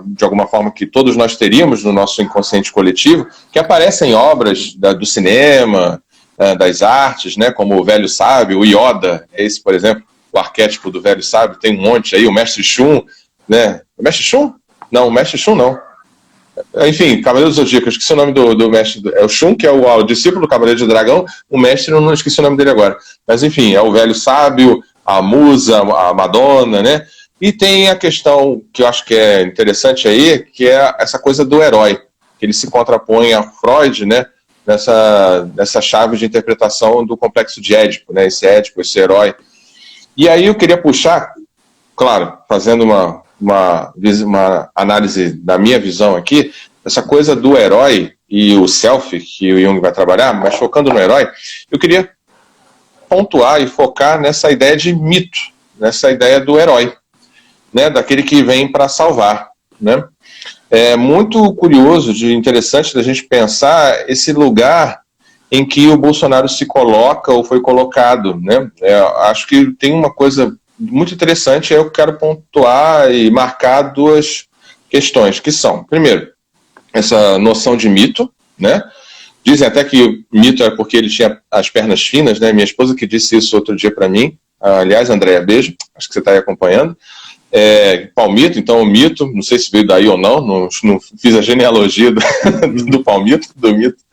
de alguma forma, que todos nós teríamos no nosso inconsciente coletivo, que aparecem em obras do cinema, das artes, né? Como o velho sábio, o Yoda, esse, por exemplo, o arquétipo do velho sábio, tem um monte aí, o mestre Shun, né? O mestre Shun? Não, o mestre Shun não. Enfim, Cavaleiro do Zodíaco, esqueci o nome do mestre, é o Shun, que é o discípulo do Cavaleiro de Dragão, o mestre, eu não esqueci o nome dele agora, mas enfim, é o velho sábio, a musa, a Madonna, né, e tem a questão que eu acho que é interessante aí, que é essa coisa do herói, que ele se contrapõe a Freud, né, nessa chave de interpretação do complexo de Édipo, né, esse Édipo, esse herói. E aí eu queria puxar, claro, fazendo uma análise da minha visão aqui, essa coisa do herói e o self, que o Jung vai trabalhar, mas focando no herói, eu queria pontuar e focar nessa ideia de mito, nessa ideia do herói, né, daquele que vem para salvar, né. É muito curioso, interessante da gente pensar esse lugar em que o Bolsonaro se coloca ou foi colocado, né. Acho que tem uma coisa muito interessante, eu quero pontuar e marcar duas questões, que são, primeiro, essa noção de mito, né? Dizem até que mito é porque ele tinha as pernas finas, né? Minha esposa que disse isso outro dia para mim, aliás, Andréia, beijo, acho que você está aí acompanhando. Palmito, então o mito, não sei se veio daí ou não fiz a genealogia do palmito, do mito.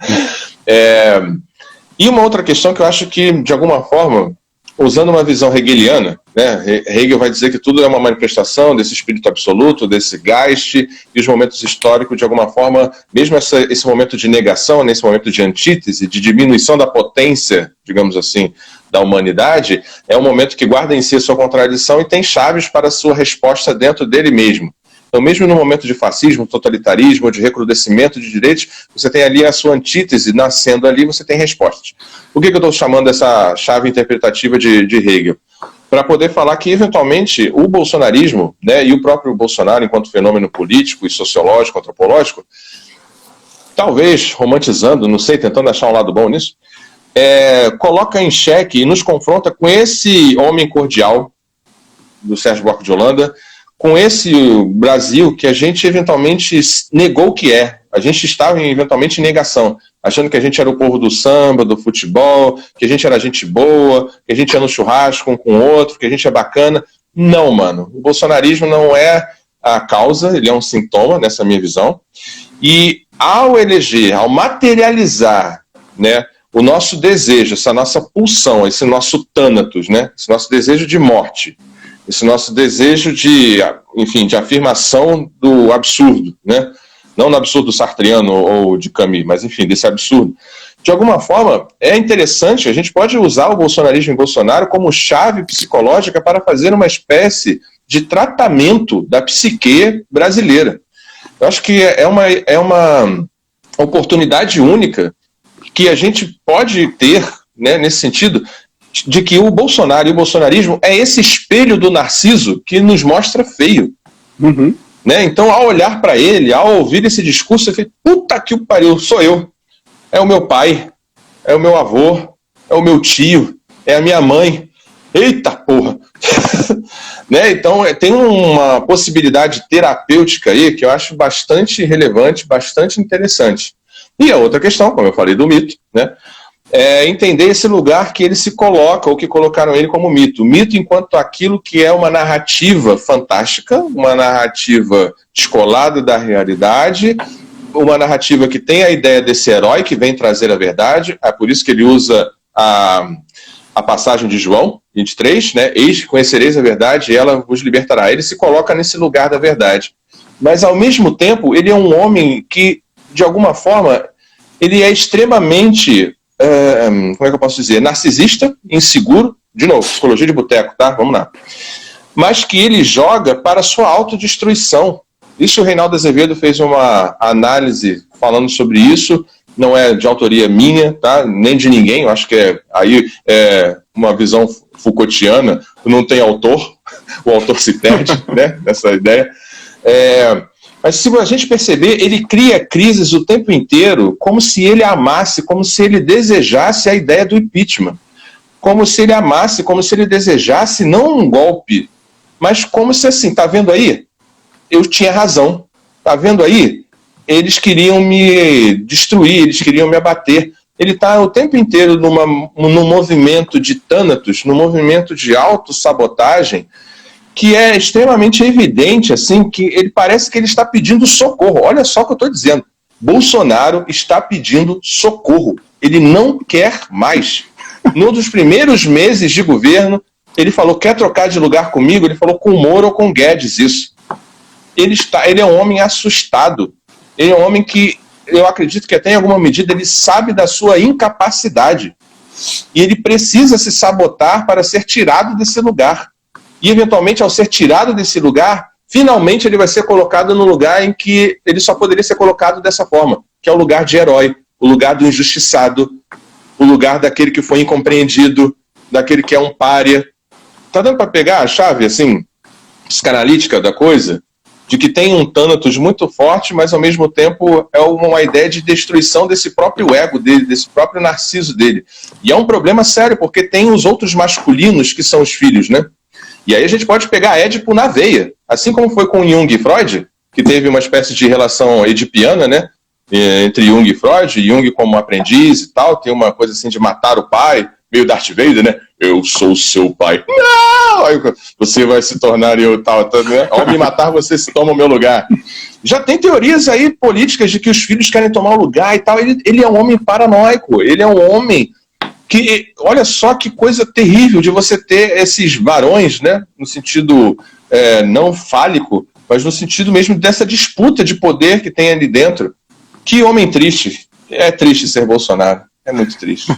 E uma outra questão que eu acho que, de alguma forma, usando uma visão hegeliana, né, Hegel vai dizer que tudo é uma manifestação desse espírito absoluto, desse Geist, e os momentos históricos, de alguma forma, mesmo esse momento de negação, nesse momento de antítese, de diminuição da potência, digamos assim, da humanidade, é um momento que guarda em si a sua contradição e tem chaves para a sua resposta dentro dele mesmo. Então, mesmo no momento de fascismo, totalitarismo, de recrudescimento de direitos, você tem ali a sua antítese, nascendo ali, você tem respostas. Por que eu estou chamando essa chave interpretativa de Hegel? Para poder falar que, eventualmente, o bolsonarismo, né, e o próprio Bolsonaro, enquanto fenômeno político e sociológico, antropológico, talvez, romantizando, não sei, tentando achar um lado bom nisso, coloca em xeque e nos confronta com esse homem cordial do Sérgio Buarque de Holanda, com esse Brasil que a gente eventualmente negou o que é. A gente estava eventualmente em negação, achando que a gente era o povo do samba, do futebol, que a gente era gente boa, que a gente ia no churrasco um com o outro, que a gente é bacana. Não, mano. O bolsonarismo não é a causa, ele é um sintoma, nessa minha visão. E ao eleger, ao materializar, né, o nosso desejo, essa nossa pulsão, esse nosso tânatos, né, esse nosso desejo de morte, esse nosso desejo de, enfim, de afirmação do absurdo, né? Não no absurdo sartreano ou de Camus, mas enfim, desse absurdo. De alguma forma, é interessante, a gente pode usar o bolsonarismo e Bolsonaro como chave psicológica para fazer uma espécie de tratamento da psique brasileira. Eu acho que é uma oportunidade única que a gente pode ter, né, nesse sentido, de que o Bolsonaro e o bolsonarismo é esse espelho do Narciso que nos mostra feio. Uhum. Né? Então, ao olhar para ele, ao ouvir esse discurso, eu falei, puta que o pariu, sou eu. É o meu pai, é o meu avô, é o meu tio, é a minha mãe. Eita porra! Né? Então, tem uma possibilidade terapêutica aí que eu acho bastante relevante, bastante interessante. E a outra questão, como eu falei do mito, né? É entender esse lugar que ele se coloca, ou que colocaram ele como mito. Mito enquanto aquilo que é uma narrativa fantástica, uma narrativa descolada da realidade, uma narrativa que tem a ideia desse herói que vem trazer a verdade. É por isso que ele usa a passagem de João 23, né? Eis que conhecereis a verdade e ela vos libertará. Ele se coloca nesse lugar da verdade. mas ao mesmo tempo ele é um homem que, de alguma forma, ele é extremamente, como é que eu posso dizer, narcisista, inseguro, de novo, psicologia de boteco, tá? Vamos lá. Mas que ele joga para a sua autodestruição. Isso o Reinaldo Azevedo fez uma análise falando sobre isso, não é de autoria minha, tá? Nem de ninguém, eu acho que aí é uma visão Foucaultiana, não tem autor, o autor se perde, né, nessa ideia. Mas se a gente perceber, ele cria crises o tempo inteiro como se ele amasse, como se ele desejasse a ideia do impeachment. Como se ele amasse, como se ele desejasse não um golpe, mas como se assim, tá vendo aí? Eu tinha razão. Tá vendo aí? Eles queriam me destruir, eles queriam me abater. Ele está o tempo inteiro num movimento de Thanatos, num movimento de autossabotagem, que é extremamente evidente, assim, que ele parece que ele está pedindo socorro. Olha só o que eu estou dizendo. Bolsonaro está pedindo socorro. Ele não quer mais. Num dos primeiros meses de governo, ele falou, quer trocar de lugar comigo? Ele falou com o Moro ou com o Guedes isso. Ele é um homem assustado. Ele é um homem que, eu acredito que até em alguma medida, ele sabe da sua incapacidade. E ele precisa se sabotar para ser tirado desse lugar. E, eventualmente, ao ser tirado desse lugar, finalmente ele vai ser colocado no lugar em que ele só poderia ser colocado dessa forma, que é o lugar de herói, o lugar do injustiçado, o lugar daquele que foi incompreendido, daquele que é um pária. Tá dando para pegar a chave, assim, psicanalítica da coisa? De que tem um Thanatos muito forte, mas ao mesmo tempo é uma ideia de destruição desse próprio ego dele, desse próprio narciso dele. E é um problema sério, porque tem os outros masculinos que são os filhos, né? E aí a gente pode pegar Édipo na veia, assim como foi com Jung e Freud, que teve uma espécie de relação edipiana, né? Entre Jung e Freud, Jung como aprendiz e tal, tem uma coisa assim de matar o pai, meio Darth Vader, né? Eu sou seu pai. Não! Aí você vai se tornar eu tal, né? Ao me matar, você se toma o meu lugar. Já tem teorias aí políticas de que os filhos querem tomar o lugar e tal. Ele é um homem paranoico. Ele é um homem que, olha só que coisa terrível de você ter esses varões, né? No sentido não fálico, mas no sentido mesmo dessa disputa de poder que tem ali dentro. Que homem triste. É triste ser Bolsonaro. É muito triste.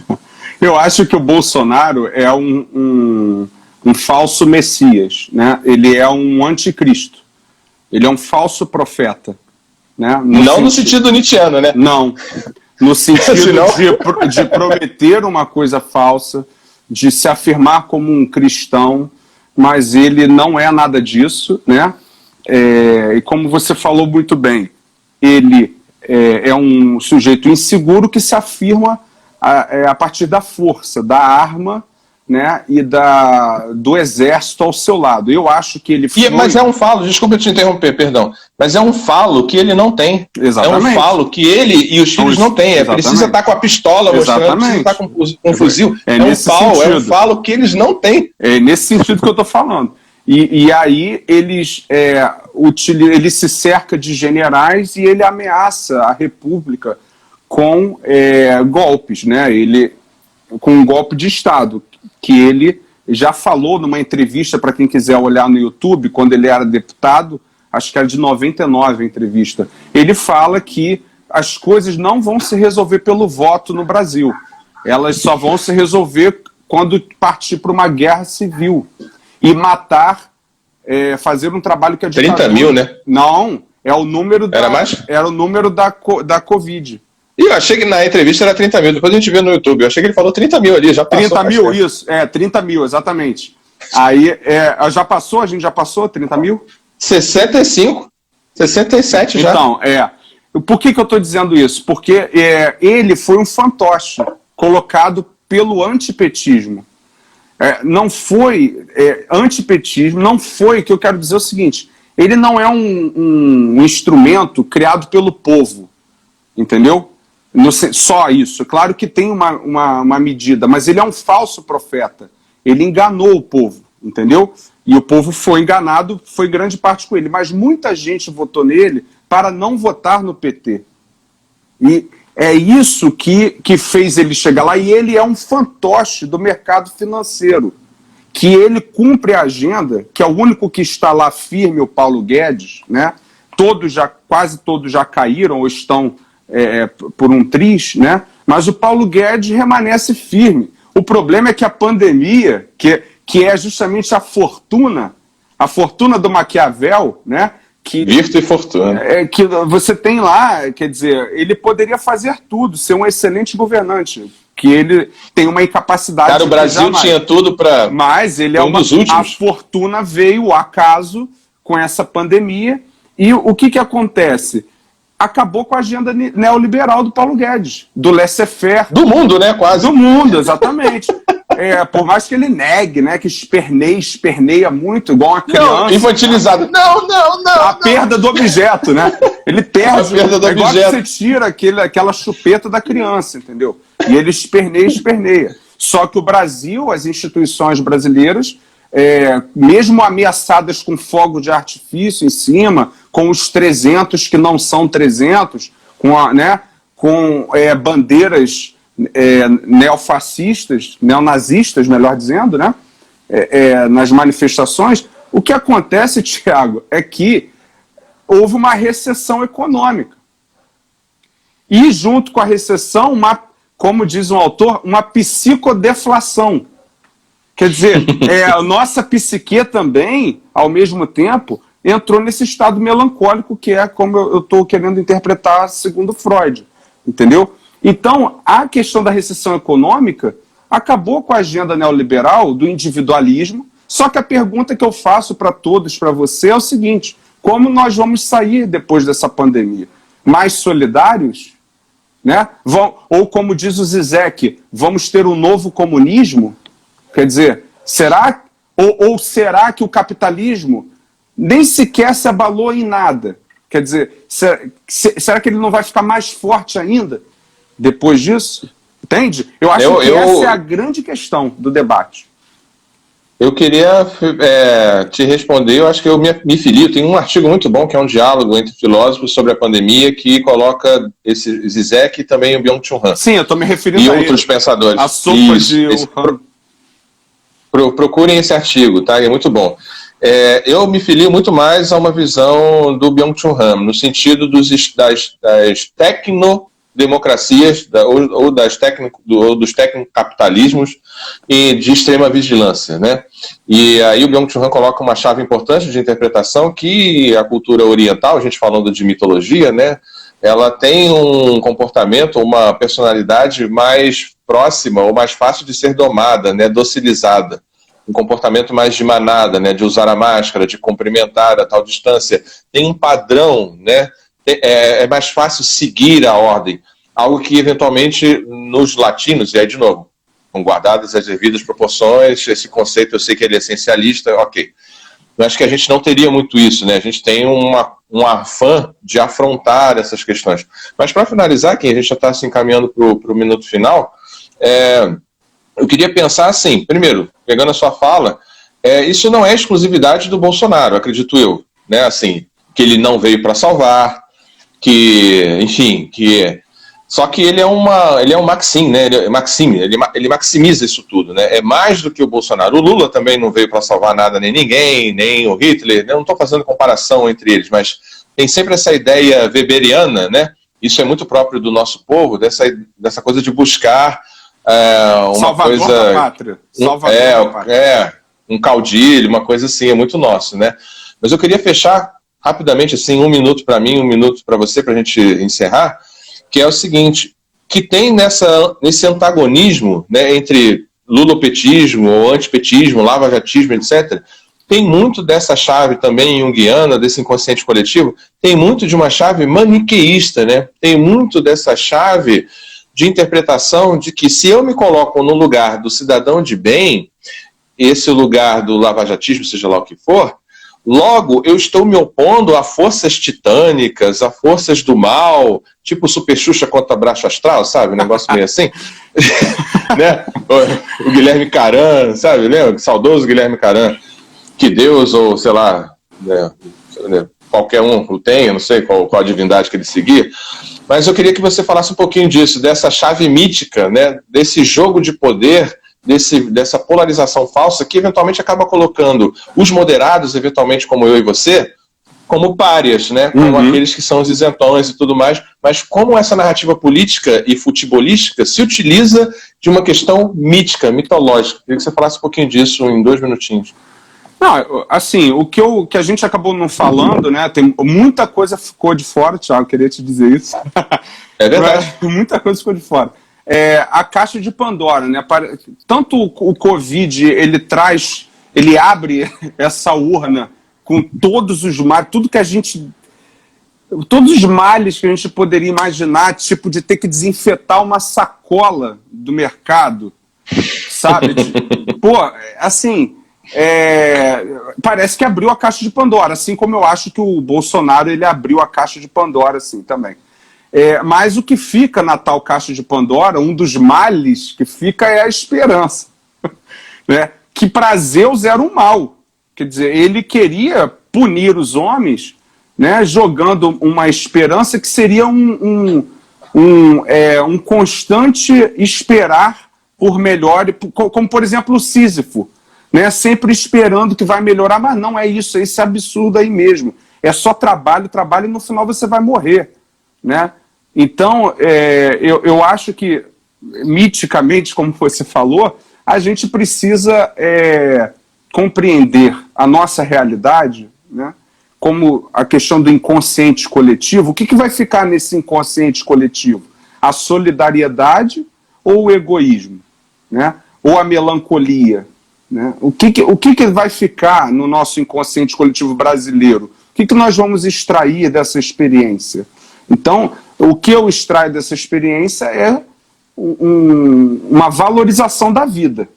Eu acho que o Bolsonaro é um falso messias, né? Ele é um anticristo. Ele é um falso profeta. Né? No sentido nietzschiano, né? Não. No sentido de prometer uma coisa falsa, de se afirmar como um cristão, mas ele não é nada disso, né? E como você falou muito bem, ele é um sujeito inseguro que se afirma a partir da força, da arma, né, e do exército ao seu lado. Eu acho que ele foi... Mas é um falo, desculpa te interromper, perdão, mas é um falo que ele não tem. Exatamente. É um falo que ele e os filhos não têm. Precisa estar com a pistola mostrando, precisa estar com um fuzil. É um falo que eles não têm. É nesse sentido que eu estou falando. E aí ele se cerca de generais e ele ameaça a República com golpes, né? Com um golpe de Estado, que ele já falou numa entrevista, para quem quiser olhar no YouTube, quando ele era deputado, acho que era de 99 a entrevista, ele fala que as coisas não vão se resolver pelo voto no Brasil, elas só vão se resolver quando partir para uma guerra civil e matar, fazer um trabalho que a ditadura... 30 mil, né? Não, é o número Era mais? Era o número da Covid. E eu achei que na entrevista era 30 mil, depois a gente vê no YouTube, eu achei que ele falou 30 mil ali, já passou. 30 mil, isso, 30 mil, exatamente. Aí, já passou, a gente já passou 30 mil? 65, 67 já. Então, por que eu estou dizendo isso? Porque ele foi um fantoche colocado pelo antipetismo. Não foi antipetismo, não foi, que eu quero dizer o seguinte, ele não é um instrumento criado pelo povo, entendeu? Só isso. Claro que tem uma medida, mas ele é um falso profeta. Ele enganou o povo, entendeu? E o povo foi enganado, foi grande parte com ele. Mas muita gente votou nele para não votar no PT. E é isso que fez ele chegar lá. E ele é um fantoche do mercado financeiro, que ele cumpre a agenda, que é o único que está lá firme, o Paulo Guedes, né? quase todos já caíram ou estão por um triz, né? Mas o Paulo Guedes permanece firme. O problema é que a pandemia, que é justamente a fortuna do Maquiavel, né? Virtu e fortuna. Que você tem lá, quer dizer, ele poderia fazer tudo, ser um excelente governante, que ele tem uma incapacidade. Cara, o Brasil tinha tudo para. Mas ele dos últimos. A fortuna veio, o acaso, com essa pandemia. E o que acontece? Acabou com a agenda neoliberal do Paulo Guedes, do laissez-faire. Do mundo, né? Quase. Do mundo, exatamente. Por mais que ele negue, né? Que esperneia muito, igual uma criança. Não, infantilizado. Não. A perda do objeto, né? Ele perde. A perda do igual objeto. Que você tira aquela chupeta da criança, entendeu? E ele esperneia. Só que o Brasil, as instituições brasileiras, mesmo ameaçadas com fogo de artifício em cima, com os 300 que não são 300, com bandeiras neofascistas, neonazistas, melhor dizendo, né? Nas manifestações, o que acontece, Tiago, é que houve uma recessão econômica. E junto com a recessão, como diz um autor, uma psicodeflação. Quer dizer, a nossa psique também, ao mesmo tempo, entrou nesse estado melancólico que é como eu estou querendo interpretar segundo Freud, entendeu? Então, a questão da recessão econômica acabou com a agenda neoliberal do individualismo, só que a pergunta que eu faço para todos, para você, é o seguinte: como nós vamos sair depois dessa pandemia? Mais solidários? Né? Ou como diz o Zizek, vamos ter um novo comunismo? Quer dizer, será que o capitalismo nem sequer se abalou em nada? Quer dizer, será que ele não vai ficar mais forte ainda depois disso? Entende? Eu acho que essa é a grande questão do debate. Eu queria te responder, eu acho que eu me filio, tem um artigo muito bom que é um diálogo entre filósofos sobre a pandemia que coloca esse Zizek e também o Byung-Chul Han. Sim, eu estou me referindo e a outros ele. pensadores. A sopa de procurem esse artigo, tá? É muito bom. Eu me filio muito mais a uma visão do Byung-Chul Han, no sentido das tecnodemocracias ou dos tecnocapitalismos e de extrema vigilância, né? E aí o Byung-Chul Han coloca uma chave importante de interpretação que a cultura oriental, a gente falando de mitologia, né? Ela tem um comportamento, uma personalidade mais próxima ou mais fácil de ser domada, né? Docilizada. Um comportamento mais de manada, né? De usar a máscara, de cumprimentar a tal distância. Tem um padrão, né? É mais fácil seguir a ordem. Algo que, eventualmente, nos latinos, e aí, de novo, com guardadas as devidas proporções, esse conceito, eu sei que ele é essencialista, ok. Eu acho que a gente não teria muito isso, né? A gente tem um afã de afrontar essas questões. Mas, para finalizar, aqui, a gente já está se encaminhando para o minuto final, eu queria pensar assim, primeiro, pegando a sua fala, isso não é exclusividade do Bolsonaro, acredito eu, né? Assim, que ele não veio para salvar, só que ele é um Maxim, né? Ele maximiza isso tudo, né? É mais do que o Bolsonaro. O Lula também não veio para salvar nada, nem ninguém, nem o Hitler. Eu não estou fazendo comparação entre eles, mas tem sempre essa ideia weberiana, né? Isso é muito próprio do nosso povo, dessa coisa de buscar uma Salvador coisa... da pátria. Salvador da pátria. Um caudilho, uma coisa assim, é muito nosso, né? Mas eu queria fechar rapidamente, assim, 1 minuto para mim, 1 minuto para você, para a gente encerrar, que é o seguinte, que tem nesse antagonismo, né, entre lulopetismo, ou antipetismo, lavajatismo, etc., tem muito dessa chave também junguiana, desse inconsciente coletivo, tem muito de uma chave maniqueísta, né? Tem muito dessa chave de interpretação de que se eu me coloco no lugar do cidadão de bem, esse lugar do lavajatismo, seja lá o que for, logo eu estou me opondo a forças titânicas, a forças do mal, tipo Super Xuxa contra Braço Astral, sabe? Um negócio meio assim. Né? O Guilherme Caran, sabe? Lembra? Saudoso Guilherme Caran. Que Deus, ou sei lá, né, qualquer um o tenha, não sei qual a divindade que ele seguir. Mas eu queria que você falasse um pouquinho disso, dessa chave mítica, né, desse jogo de poder, dessa polarização falsa que eventualmente acaba colocando os moderados, eventualmente como eu e você, como párias, né? Como aqueles que são os isentões e tudo mais, mas como essa narrativa política e futebolística se utiliza de uma questão mítica, mitológica. Queria que você falasse um pouquinho disso em 2 minutinhos. Não, assim, o que a gente acabou não falando, né? Tem muita coisa ficou de fora, Thiago, queria te dizer isso. É verdade. Muita coisa ficou de fora. A caixa de Pandora, né? Tanto o Covid, ele abre essa urna com todos os males, todos os males que a gente poderia imaginar, tipo de ter que desinfetar uma sacola do mercado, sabe? Assim, parece que abriu a caixa de Pandora, assim como eu acho que o Bolsonaro ele abriu a caixa de Pandora, assim, também. Mas o que fica na tal caixa de Pandora, um dos males que fica é a esperança, né? Que para Zeus era um mal. Quer dizer, ele queria punir os homens, né, jogando uma esperança que seria um constante esperar por melhor, como por exemplo o Sísifo, né, sempre esperando que vai melhorar, mas não é isso, é esse absurdo aí mesmo. É só trabalho, trabalho e no final você vai morrer, né? Então, eu acho que, miticamente, como você falou, a gente precisa compreender a nossa realidade, né, como a questão do inconsciente coletivo. O que vai ficar nesse inconsciente coletivo? A solidariedade ou o egoísmo? Né? Ou a melancolia? Né? O que vai ficar no nosso inconsciente coletivo brasileiro? O que nós vamos extrair dessa experiência? Então, o que eu extraio dessa experiência é uma valorização da vida.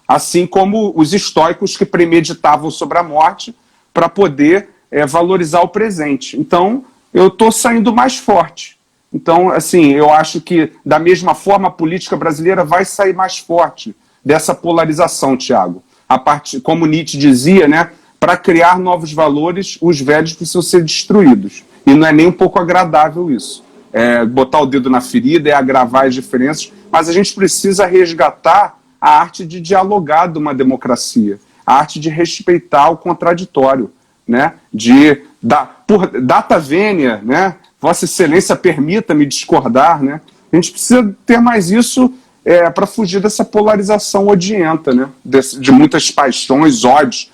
Assim como os estoicos que premeditavam sobre a morte para poder valorizar o presente. Então, eu estou saindo mais forte. Então, assim, eu acho que, da mesma forma, a política brasileira vai sair mais forte dessa polarização, Thiago. Como Nietzsche dizia, né, para criar novos valores, os velhos precisam ser destruídos. E não é nem um pouco agradável isso. Botar o dedo na ferida, agravar as diferenças, mas a gente precisa resgatar a arte de dialogar de uma democracia, a arte de respeitar o contraditório, né? Por data vênia, né? Vossa Excelência permita-me discordar, né? A gente precisa ter mais isso para fugir dessa polarização odienta, né? De muitas paixões, ódios,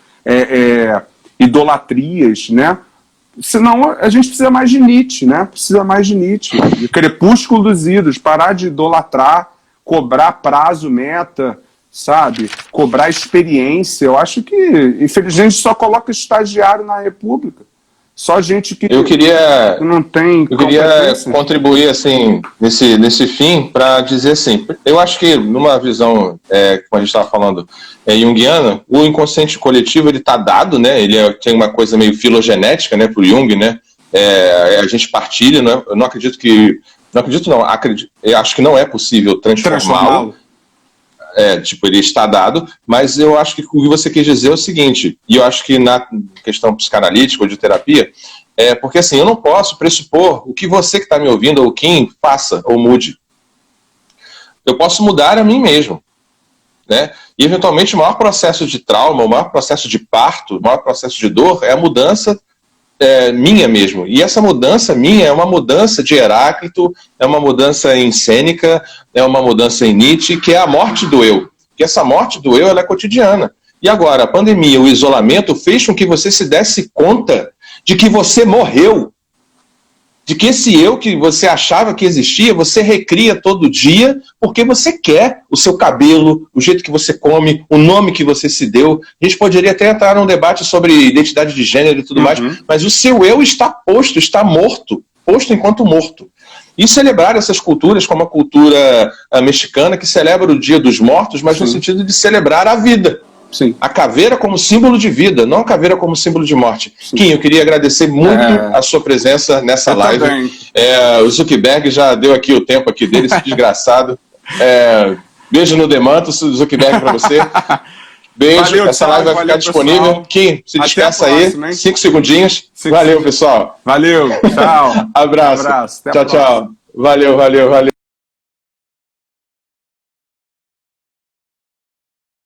idolatrias, né? Senão a gente precisa mais de Nietzsche, né? Precisa mais de Nietzsche, de crepúsculo dos ídolos, parar de idolatrar, cobrar prazo, meta, sabe? Cobrar experiência. Eu acho que, infelizmente, só coloca estagiário na República. Só gente que não tem. Eu queria contribuir assim, nesse fim para dizer assim, eu acho que numa visão, como a gente estava falando, junguiana, o inconsciente coletivo ele está dado, né? Tem uma coisa meio filogenética, né, para o Jung, né? A gente partilha, né? Eu não acredito que. Não acredito, não. Eu acho que não é possível transformá-lo. Ele está dado, mas eu acho que o que você quis dizer é o seguinte, e eu acho que na questão psicanalítica ou de terapia, porque assim, eu não posso pressupor o que você que está me ouvindo, ou quem faça ou mude. Eu posso mudar a mim mesmo, né? E eventualmente o maior processo de trauma, o maior processo de parto, o maior processo de dor é a mudança minha mesmo. E essa mudança minha é uma mudança de Heráclito, é uma mudança em Sêneca, é uma mudança em Nietzsche, que é a morte do eu. Porque essa morte do eu ela é cotidiana. E agora, a pandemia, o isolamento, fez com que você se desse conta de que você morreu. De que esse eu que você achava que existia, você recria todo dia porque você quer o seu cabelo, o jeito que você come, o nome que você se deu. A gente poderia até entrar num debate sobre identidade de gênero e tudo mais, mas o seu eu está posto, está morto, posto enquanto morto. E celebrar essas culturas, como a cultura mexicana, que celebra o Dia dos Mortos, mas no sentido de celebrar a vida. Sim. A caveira como símbolo de vida, não a caveira como símbolo de morte. Kim, eu queria agradecer muito a sua presença nessa live. O Zuckerberg já deu aqui o tempo aqui dele, esse desgraçado. Beijo no Demanto, Zuckerberg, para você. Beijo, valeu, essa live vai ficar disponível. Pessoal. Kim, se despeça aí, 5 segundinhos. Valeu, pessoal. Valeu, tchau. Abraço. Tchau, tchau. Valeu.